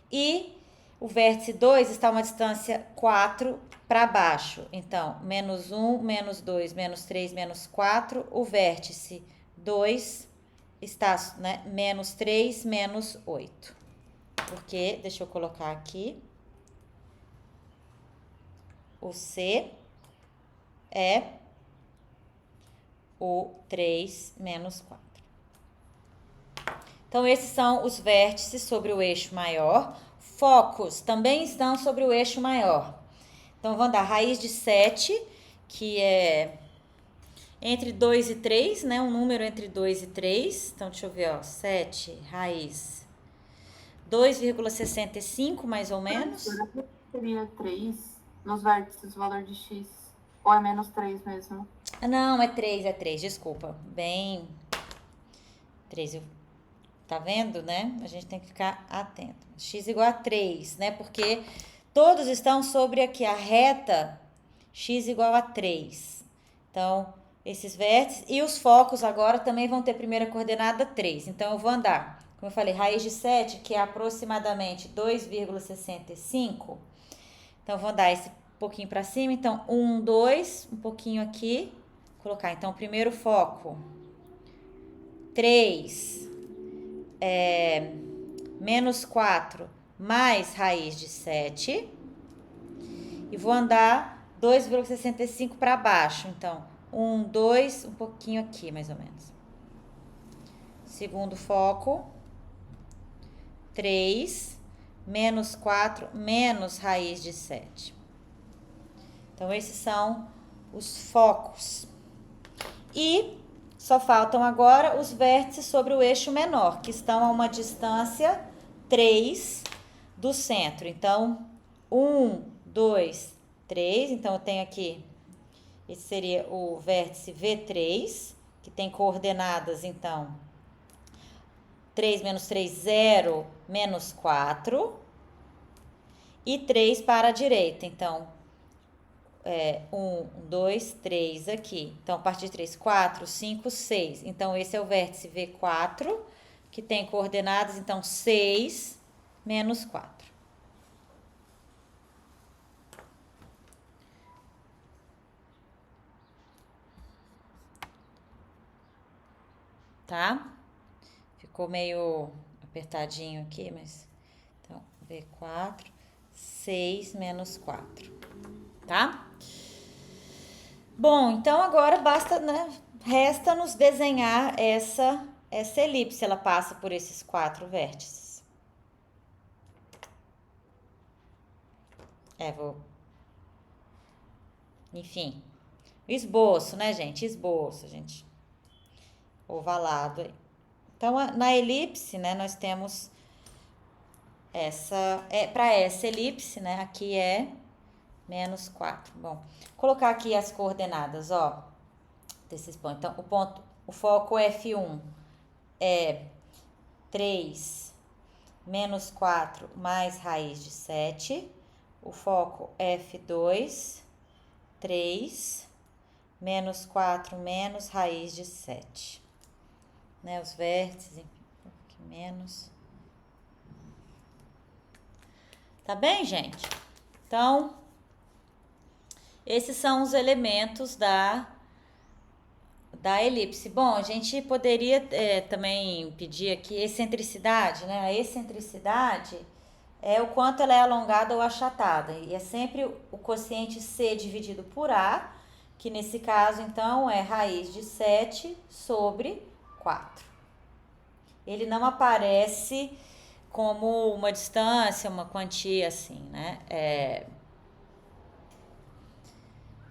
[SPEAKER 1] E o vértice 2 está a uma distância 4 para baixo. Então, menos 1, menos 2, menos 3, menos 4. O vértice 2 está, né, menos 3, menos 8. Porque, deixa eu colocar aqui, o C é o 3 menos 4. Então, esses são os vértices sobre o eixo maior. Focos também estão sobre o eixo maior. Então, vou dar raiz de 7, que é entre 2 e 3, né? Um número entre 2 e 3. Então, deixa eu ver, ó. 7, raiz 2,65, mais ou menos.
[SPEAKER 3] Seria 3 nos vértices, o valor de x. Ou é menos 3 mesmo?
[SPEAKER 1] Não, é 3, desculpa. Bem... 3, tá vendo, né? A gente tem que ficar atento. X igual a 3, né? Porque todos estão sobre aqui a reta x igual a 3. Então, esses vértices e os focos agora também vão ter primeira coordenada 3. Então, eu vou andar, como eu falei, raiz de 7, que é aproximadamente 2,65. Então, eu vou andar esse pouquinho para cima. Então, 1, 2, um pouquinho aqui. Colocar, então, o primeiro foco. 3, menos 4, mais raiz de 7. E vou andar 2,65 para baixo. Então, 1, 2, um pouquinho aqui, mais ou menos. Segundo foco, 3, menos 4, menos raiz de 7. Então, esses são os focos. E só faltam agora os vértices sobre o eixo menor, que estão a uma distância 3 do centro. Então, 1, 2, 3. Então, eu tenho aqui, esse seria o vértice V3, que tem coordenadas, então, 3 menos 3, 0, menos 4. E 3 para a direita. Então, 1, 2, 3 aqui. Então, a partir de 3, 4, 5, 6. Então, esse é o vértice V4, que tem coordenadas, então, 6 menos 4. Tá? Ficou meio apertadinho aqui, mas... Então, V4, 6 menos 4. Tá? Bom, então agora basta, né? Resta-nos desenhar essa elipse. Ela passa por esses 4 vértices. Enfim, esboço, né, gente? Esboço, gente. Ovalado aí. Então, na elipse, né, nós temos para essa elipse, né, aqui é menos 4. Bom, colocar aqui as coordenadas, ó, desses pontos. Então, o foco F1 é 3 menos 4 mais raiz de 7. O foco F2, 3 menos 4 menos raiz de 7. Né, os vértices, aqui menos. Tá bem, gente? Então, esses são os elementos da elipse. Bom, a gente poderia também pedir aqui excentricidade, né? A excentricidade é o quanto ela é alongada ou achatada. E é sempre o quociente C dividido por A, que nesse caso, então, é raiz de 7 sobre 4. Ele não aparece como uma distância, uma quantia assim, né?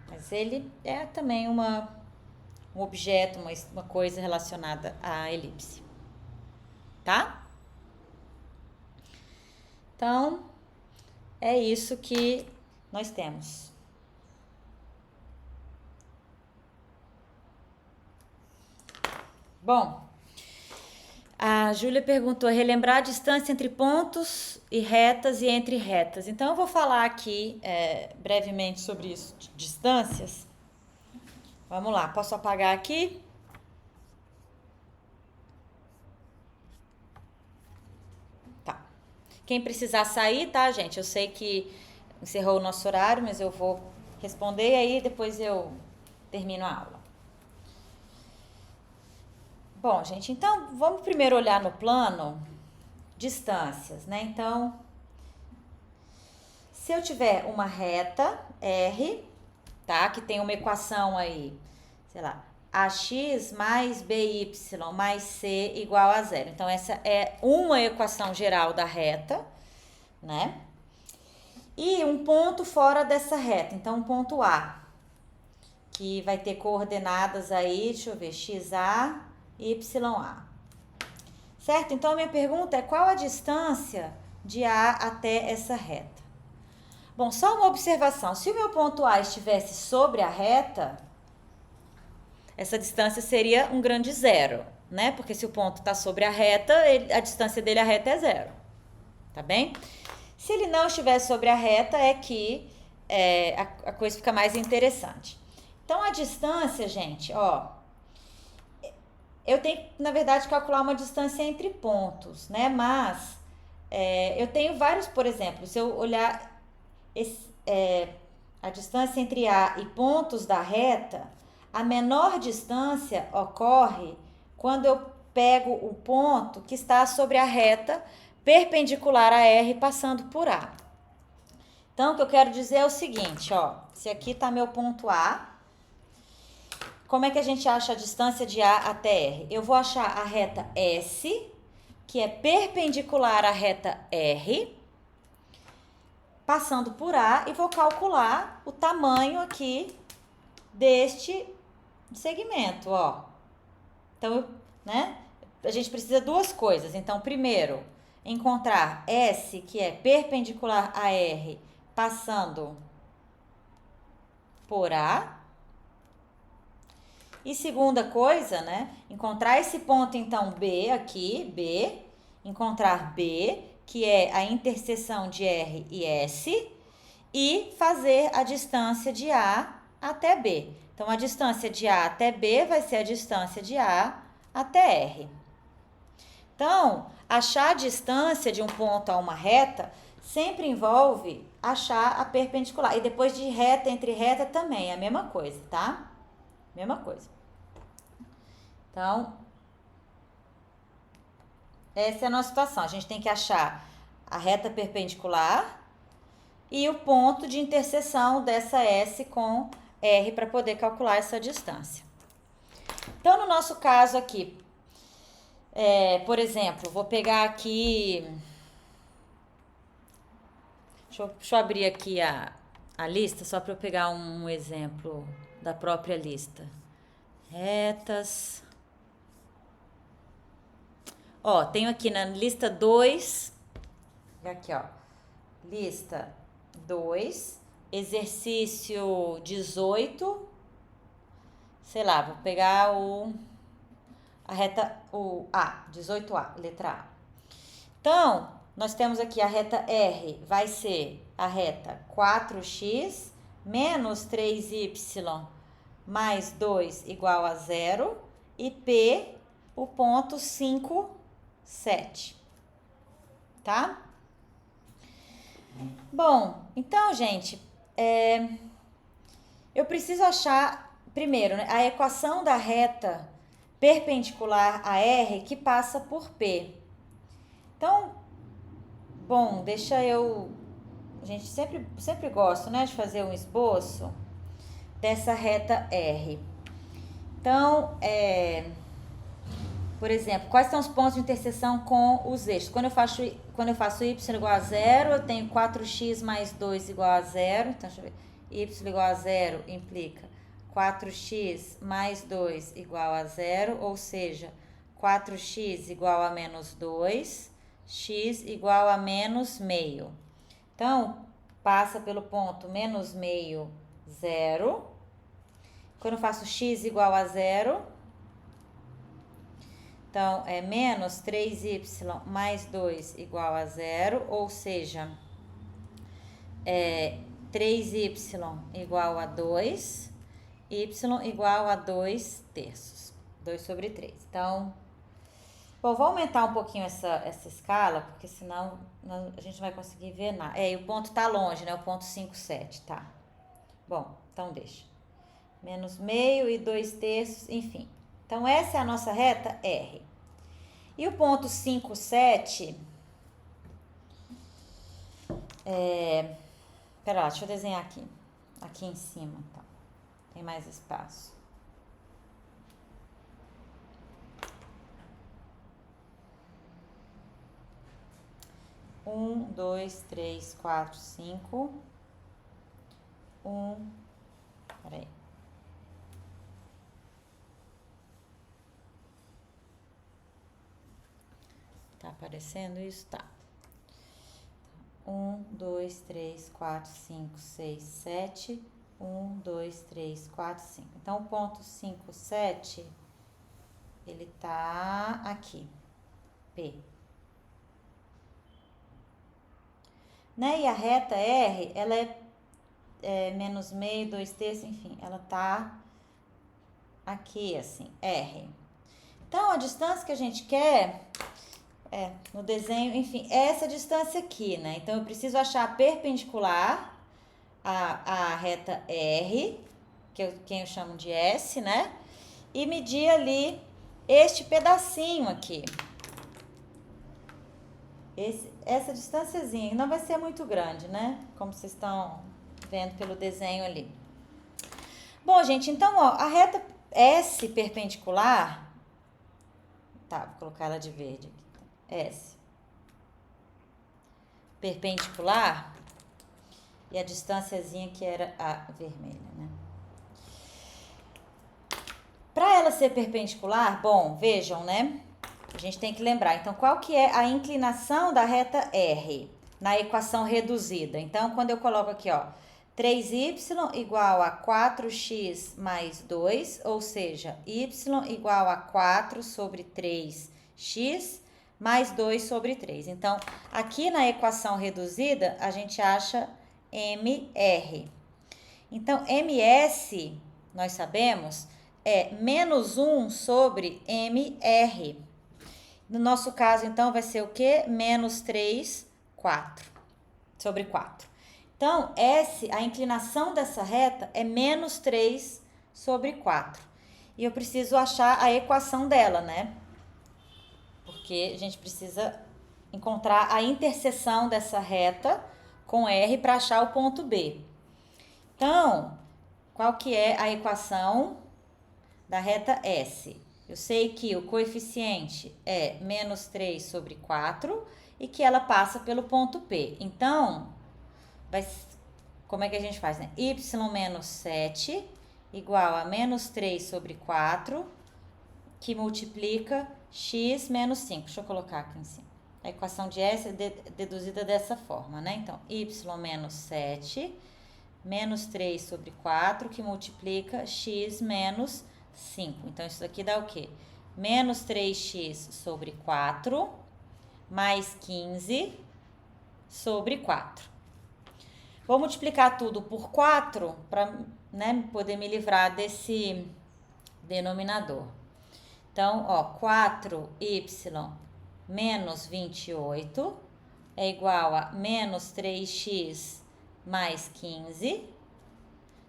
[SPEAKER 1] Mas ele é também um objeto, uma coisa relacionada à elipse. Tá? Então, é isso que nós temos. Bom, a Júlia perguntou, relembrar a distância entre pontos e retas e entre retas. Então, eu vou falar aqui brevemente sobre isso, de distâncias. Vamos lá, posso apagar aqui? Tá. Quem precisar sair, tá, gente? Eu sei que encerrou o nosso horário, mas eu vou responder e aí depois eu termino a aula. Bom, gente, então vamos primeiro olhar no plano distâncias, né? Então, se eu tiver uma reta R, tá? Que tem uma equação aí, sei lá, AX mais BY mais C igual a 0. Então, essa é uma equação geral da reta, né? E um ponto fora dessa reta, então um ponto A, que vai ter coordenadas aí, deixa eu ver, XA, YA. Certo? Então, a minha pergunta é qual a distância de A até essa reta? Bom, só uma observação. Se o meu ponto A estivesse sobre a reta, essa distância seria um grande zero, né? Porque se o ponto está sobre a reta, a distância dele à reta é zero. Tá bem? Se ele não estiver sobre a reta, é que a coisa fica mais interessante. Então, a distância, gente, ó, eu tenho, na verdade, calcular uma distância entre pontos, né? Mas eu tenho vários, por exemplo, se eu olhar a distância entre A e pontos da reta, a menor distância ocorre quando eu pego o ponto que está sobre a reta perpendicular a R passando por A. Então, o que eu quero dizer é o seguinte, ó. Se aqui tá meu ponto A, como é que a gente acha a distância de A até R? Eu vou achar a reta S, que é perpendicular à reta R, passando por A, e vou calcular o tamanho aqui deste segmento, ó. Então, né? A gente precisa duas coisas. Então, primeiro, encontrar S, que é perpendicular a R, passando por A. E segunda coisa, né? Encontrar esse ponto, então, B aqui, B. Encontrar B, que é a interseção de R e S. E fazer a distância de A até B. Então, a distância de A até B vai ser a distância de A até R. Então, achar a distância de um ponto a uma reta sempre envolve achar a perpendicular. E depois de reta entre reta também é a mesma coisa, tá? Mesma coisa. Então, essa é a nossa situação. A gente tem que achar a reta perpendicular e o ponto de interseção dessa S com R para poder calcular essa distância. Então, no nosso caso aqui, por exemplo, vou pegar aqui... Deixa eu abrir aqui a lista, só para eu pegar um exemplo da própria lista. Retas. Ó, tenho aqui na lista 2, aqui ó, lista 2, exercício 18, sei lá, vou pegar a reta, o A, 18A, letra A. Então, nós temos aqui a reta R, vai ser a reta 4x menos 3y mais 2 igual a 0, e P, o ponto 5, 7, tá? Bom, então, gente, eu preciso achar, primeiro, né, a equação da reta perpendicular a R que passa por P. Então, bom, deixa eu... A gente sempre gosta, né, de fazer um esboço dessa reta R. Então, por exemplo, quais são os pontos de interseção com os eixos? Quando eu faço y igual a 0, eu tenho 4x mais 2 igual a 0. Então, deixa eu ver. Y igual a 0 implica 4x mais 2 igual a 0, ou seja, 4x igual a menos 2, x igual a menos meio. Então, passa pelo ponto menos meio, 0. Quando eu faço x igual a 0, então, é menos 3y mais 2 igual a 0, ou seja, 3y igual a 2, y igual a 2 terços, 2 sobre 3. Então, bom, vou aumentar um pouquinho essa escala, porque senão a gente não vai conseguir ver nada. E o ponto tá longe, né? O ponto 5, 7, tá? Bom, então deixa. Menos meio e 2 terços, enfim. Então, essa é a nossa reta R. E o ponto 5, 7... Pera lá, deixa eu desenhar aqui. Aqui em cima, tá? Tem mais espaço. Um, dois, três, quatro, 5. Peraí. Tá aparecendo isso? Tá. 1, 2, 3, 4, 5, 6, 7. 1, 2, 3, 4, 5. Então, o ponto 5, 7, ele tá aqui. P. Né? E a reta R, ela é menos meio, 2 terços, enfim, ela tá aqui, assim, R. Então, a distância que a gente quer, no desenho, enfim, é essa distância aqui, né? Então, eu preciso achar a perpendicular à reta R, que eu chamo de S, né? E medir ali este pedacinho aqui. Essa distânciazinha não vai ser muito grande, né? Como vocês estão vendo pelo desenho ali. Bom, gente, então, ó, a reta S perpendicular, tá, vou colocar ela de verde aqui. S perpendicular e a distânciazinha que era a vermelha, né? Para ela ser perpendicular, bom, vejam, né? A gente tem que lembrar, então, qual que é a inclinação da reta R na equação reduzida? Então, quando eu coloco aqui, ó, 3y igual a 4x mais 2, ou seja, y igual a 4 sobre 3x mais 2 sobre 3. Então, aqui na equação reduzida, a gente acha MR. Então, MS, nós sabemos, é menos 1 sobre MR. No nosso caso, então, vai ser o quê? Menos 3, 4 sobre 4. Então, a inclinação dessa reta é menos 3 sobre 4. E eu preciso achar a equação dela, né? Porque a gente precisa encontrar a interseção dessa reta com R para achar o ponto B. Então, qual que é a equação da reta S? Eu sei que o coeficiente é menos 3 sobre 4 e que ela passa pelo ponto P. Então, como é que a gente faz, né? Y menos 7 igual a menos 3 sobre 4, que multiplica x menos 5. Deixa eu colocar aqui em cima. A equação de S é deduzida dessa forma, né? Então, y menos 7 menos 3 sobre 4, que multiplica x menos 5. Então, isso daqui dá o quê? Menos 3x sobre 4, mais 15 sobre 4. Vou multiplicar tudo por 4 para, né, poder me livrar desse denominador. Então, ó, 4y menos 28 é igual a menos 3x mais 15,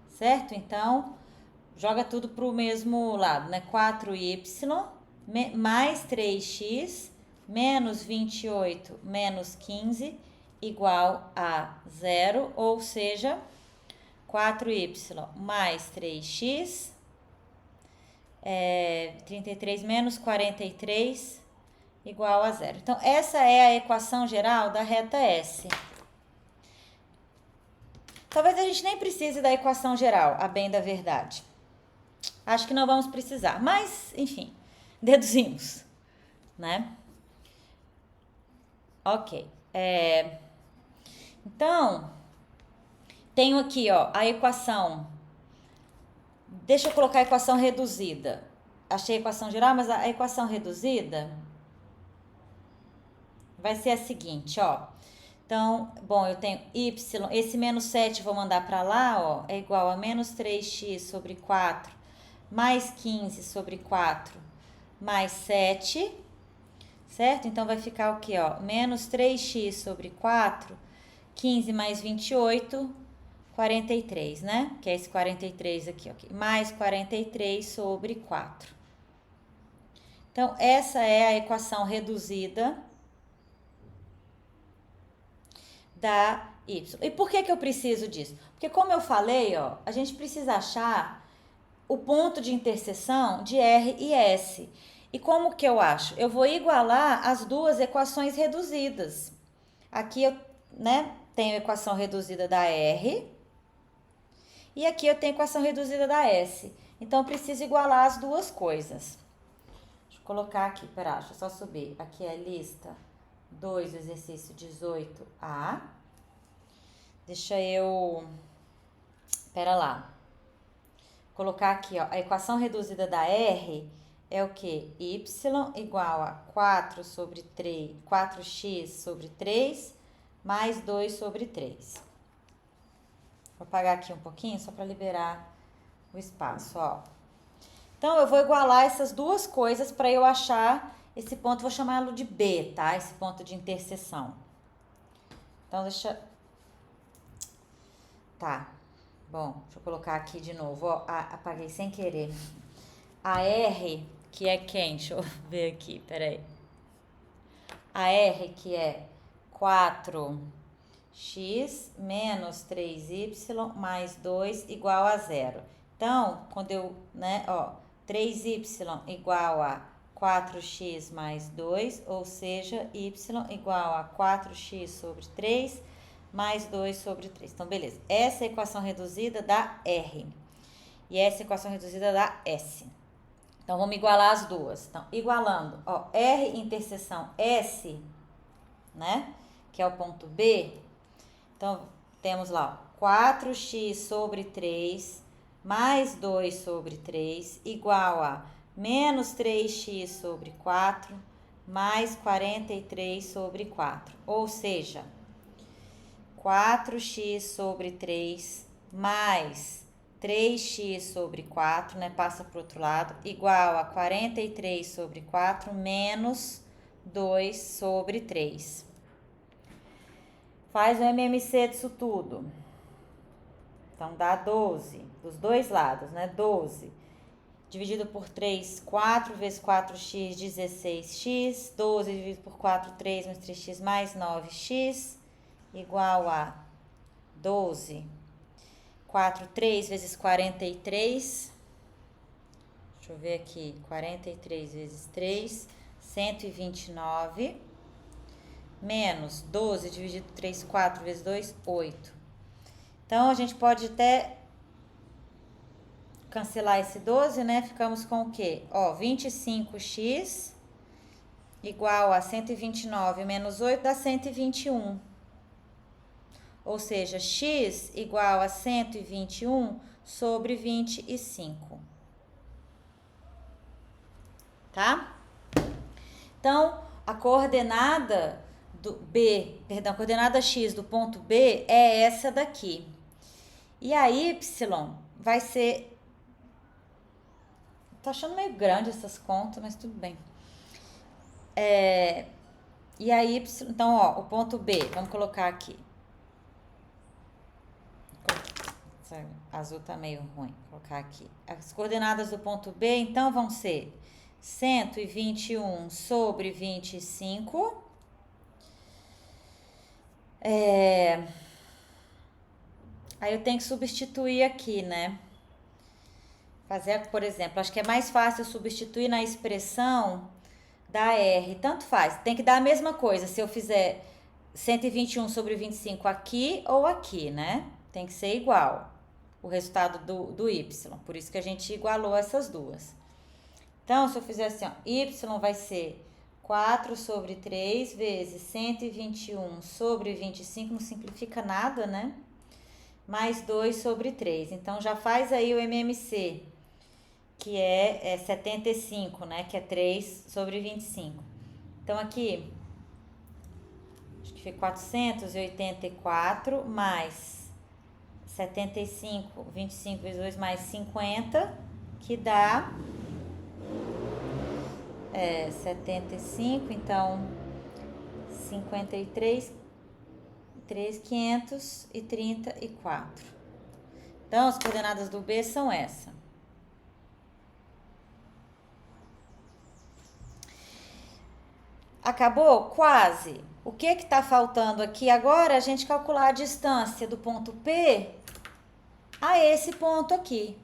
[SPEAKER 1] certo? Então, joga tudo para o mesmo lado, né? 4y mais 3x menos 28 menos 15 igual a 0, ou seja, 4y mais 3x, 33 menos 43 igual a 0. Então, essa é a equação geral da reta S. Talvez a gente nem precise da equação geral, a bem da verdade. Acho que não vamos precisar, mas, enfim, deduzimos, né? Ok. Então, tenho aqui, ó, a equação. Deixa eu colocar a equação reduzida. Achei a equação geral, mas a equação reduzida vai ser a seguinte, ó. Então, bom, eu tenho y, esse menos 7 vou mandar para lá, ó, é igual a menos 3x sobre 4, mais 15 sobre 4, mais 7, certo? Então, vai ficar o quê, ó? Menos 3x sobre 4, 15 mais 28, 43, né? Que é esse 43 aqui, ok? Mais 43 sobre 4. Então, essa é a equação reduzida da y. E por que eu preciso disso? Porque, como eu falei, ó, a gente precisa achar o ponto de interseção de R e S. E como que eu acho? Eu vou igualar as duas equações reduzidas. Aqui eu, né, tenho a equação reduzida da R e aqui eu tenho a equação reduzida da S. Então, eu preciso igualar as duas coisas. Deixa eu colocar aqui, pera, deixa eu só subir. Aqui é a lista 2 do exercício 18A. Deixa eu, pera lá, colocar aqui, ó, a equação reduzida da R é o que? Y igual a 4 sobre 3, 4x sobre 3 mais 2 sobre 3. Vou apagar aqui um pouquinho só para liberar o espaço, ó. Então, eu vou igualar essas duas coisas para eu achar esse ponto, vou chamá-lo de B, tá? Esse ponto de interseção. Então, deixa... Tá, bom, deixa eu colocar aqui de novo, ó, apaguei sem querer. A R, que é quem? Deixa eu ver aqui, peraí. A R, que é 4x menos 3y mais 2 igual a 0. Então, quando eu, né, ó, 3y igual a 4x mais 2, ou seja, y igual a 4x sobre 3 mais 2 sobre 3. Então, beleza. Essa é a equação reduzida dá R. E essa é a equação reduzida dá S. Então, vamos igualar as duas. Então, igualando, ó, R interseção S, né, que é o ponto B. Então, temos lá, ó, 4x sobre 3 mais 2 sobre 3 igual a menos 3x sobre 4 mais 43 sobre 4. Ou seja, 4x sobre 3 mais 3x sobre 4, né, passa para o outro lado, igual a 43 sobre 4 menos 2 sobre 3. Faz o MMC disso tudo. Então, dá 12, dos dois lados, né, 12. Dividido por 3, 4 vezes 4x, 16x. 12 dividido por 4, 3 mais 3x mais 9x, igual a 12. 4, 3 vezes 43. Deixa eu ver aqui. 43 vezes 3, 129. Menos 12 dividido por 3, 4 vezes 2, 8. Então, a gente pode até cancelar esse 12, né? Ficamos com o quê? Ó, 25x igual a 129 menos 8 dá 121. Ou seja, x igual a 121 sobre 25. Tá? Então, a coordenada do B, perdão, a coordenada x do ponto B é essa daqui. E a y vai ser... Tô achando meio grande essas contas, mas tudo bem. E a y, então, ó, o ponto B, vamos colocar aqui. Essa azul tá meio ruim, vou colocar aqui. As coordenadas do ponto B, então, vão ser 121 sobre 25. Aí eu tenho que substituir aqui, né? Fazer, por exemplo, acho que é mais fácil substituir na expressão da R. Tanto faz, tem que dar a mesma coisa. Se eu fizer 121 sobre 25 aqui ou aqui, né? Tem que ser igual o resultado do Y. Por isso que a gente igualou essas duas. Então, se eu fizer assim, ó, Y vai ser 4 sobre 3 vezes 121 sobre 25, não simplifica nada, né? Mais 2 sobre 3. Então, já faz aí o MMC, que é 75, né? Que é 3 sobre 25. Então, aqui, acho que fica 484 mais 75, 25 vezes 2 mais 50, que dá 75, então 53, 534. Então, as coordenadas do B são essa. Acabou? Quase. O que está faltando aqui agora? A gente calcular a distância do ponto P a esse ponto aqui,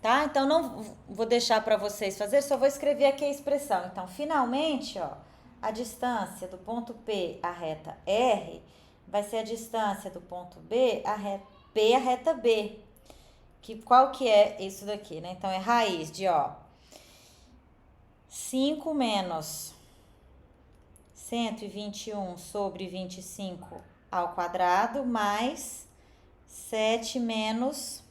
[SPEAKER 1] tá? Então, não vou deixar para vocês fazer, só vou escrever aqui a expressão. Então, finalmente, ó, a distância do ponto P à reta R vai ser a distância do ponto B à reta B. Qual que é isso daqui, né? Então, é raiz de, ó, 5 menos 121 sobre 25 ao quadrado, mais 7 menos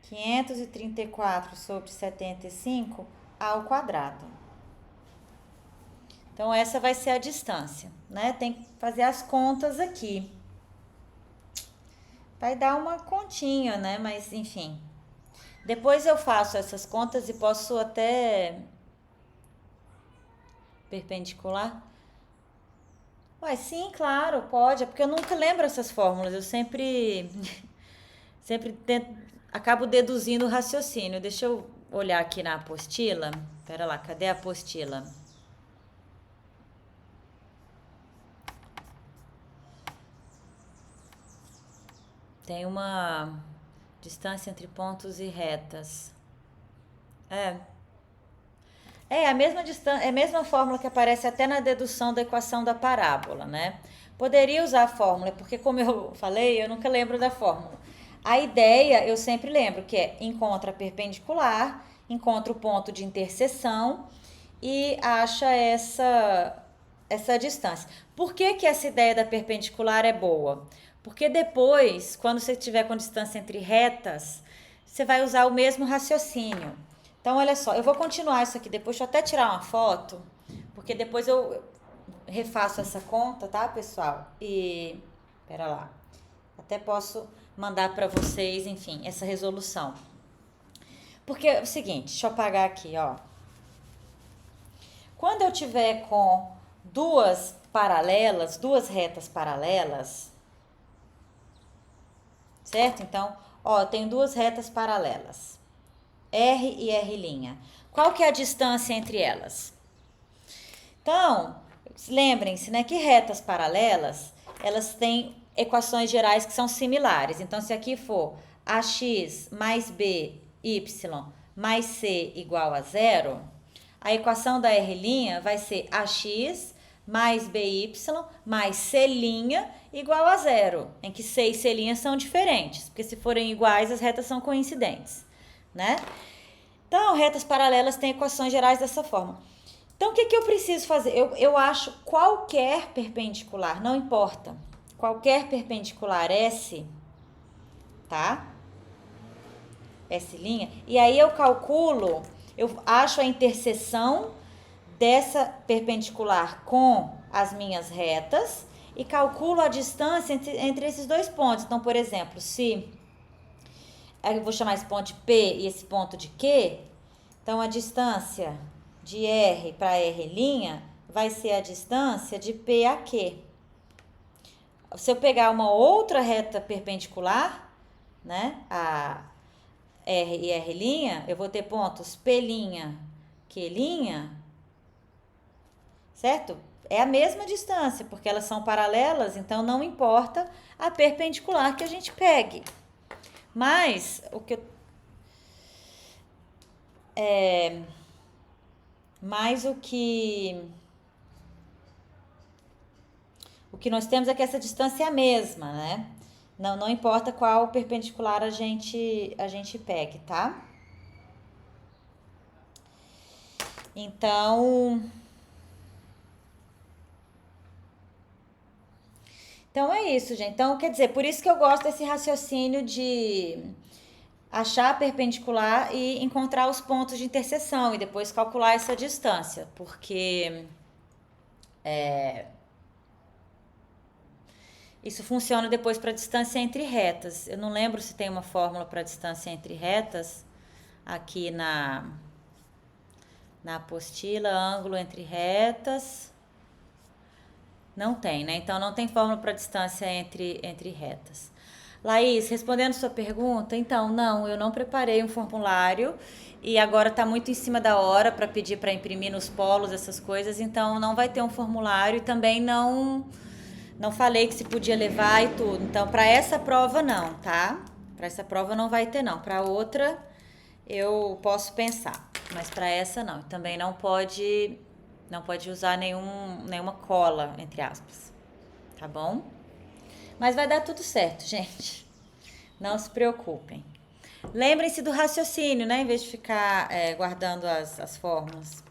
[SPEAKER 1] 534 sobre 75 ao quadrado. Então, essa vai ser a distância, né? Tem que fazer as contas aqui. Vai dar uma continha, né? Mas, enfim. Depois eu faço essas contas e posso até... perpendicular? Ué, sim, claro, pode. É porque eu nunca lembro essas fórmulas. Eu sempre acabo deduzindo o raciocínio. Deixa eu olhar aqui na apostila. Pera lá, cadê a apostila? tem uma distância entre pontos e retas. É a mesma distância, é a mesma fórmula que aparece até na dedução da equação da parábola, né? Poderia usar a fórmula, porque como eu falei, eu nunca lembro da fórmula. A ideia, eu sempre lembro, que é encontra a perpendicular, encontra o ponto de interseção e acha essa distância. Por que que essa ideia da perpendicular é boa? Porque depois, quando você tiver com distância entre retas, você vai usar o mesmo raciocínio. Então, olha só, eu vou continuar isso aqui depois, deixa eu até tirar uma foto, porque depois eu refaço essa conta, tá, pessoal? E, pera lá, até posso mandar para vocês, enfim, essa resolução. Porque é o seguinte, deixa eu apagar aqui, ó. Quando eu tiver com duas retas paralelas, certo? Então, ó, eu tenho duas retas paralelas, R e R'. Qual que é a distância entre elas? Então, lembrem-se, né, que retas paralelas, elas têm equações gerais que são similares. Então, se aqui for ax mais by mais c igual a zero, a equação da R' vai ser ax mais by mais c' igual a zero, em que c e c' são diferentes, porque se forem iguais, as retas são coincidentes, né? Então, retas paralelas têm equações gerais dessa forma. Então, o que eu preciso fazer? Eu acho qualquer perpendicular, não importa, qualquer perpendicular S, tá? S', e aí eu calculo, eu acho a interseção dessa perpendicular com as minhas retas e calculo a distância entre esses dois pontos. Então, por exemplo, se eu vou chamar esse ponto de P e esse ponto de Q, então a distância de R para R' vai ser a distância de P a Q. Se eu pegar uma outra reta perpendicular, né, a R e R', eu vou ter pontos P', Q', certo? É a mesma distância, porque elas são paralelas, então não importa a perpendicular que a gente pegue. Mas o que nós temos é que essa distância é a mesma, né? Não importa qual perpendicular a gente pegue, tá? Então é isso, gente. Então, quer dizer, por isso que eu gosto desse raciocínio de achar a perpendicular e encontrar os pontos de interseção e depois calcular essa distância, porque isso funciona depois para distância entre retas. Eu não lembro se tem uma fórmula para distância entre retas aqui na apostila, ângulo entre retas. Não tem, né? Então não tem fórmula para distância entre retas. Laís, respondendo sua pergunta, então, não, eu não preparei um formulário e agora está muito em cima da hora para pedir para imprimir nos polos essas coisas, então não vai ter um formulário e também não falei que se podia levar e tudo. Então, para essa prova não, tá? Para essa prova não vai ter não. Para outra eu posso pensar, mas para essa não. Também não pode usar nenhuma cola, entre aspas. Tá bom? Mas vai dar tudo certo, gente. Não se preocupem. Lembrem-se do raciocínio, né? Em vez de ficar guardando as fórmulas.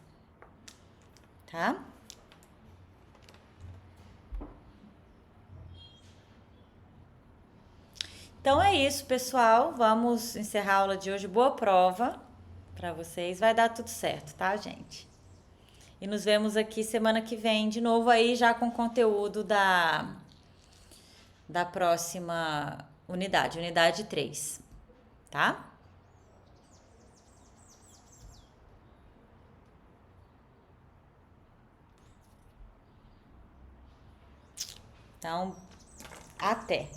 [SPEAKER 1] Tá? Então é isso, pessoal. Vamos encerrar a aula de hoje. Boa prova para vocês. Vai dar tudo certo, tá, gente? E nos vemos aqui semana que vem de novo aí já com conteúdo da próxima unidade 3, tá? Então, até!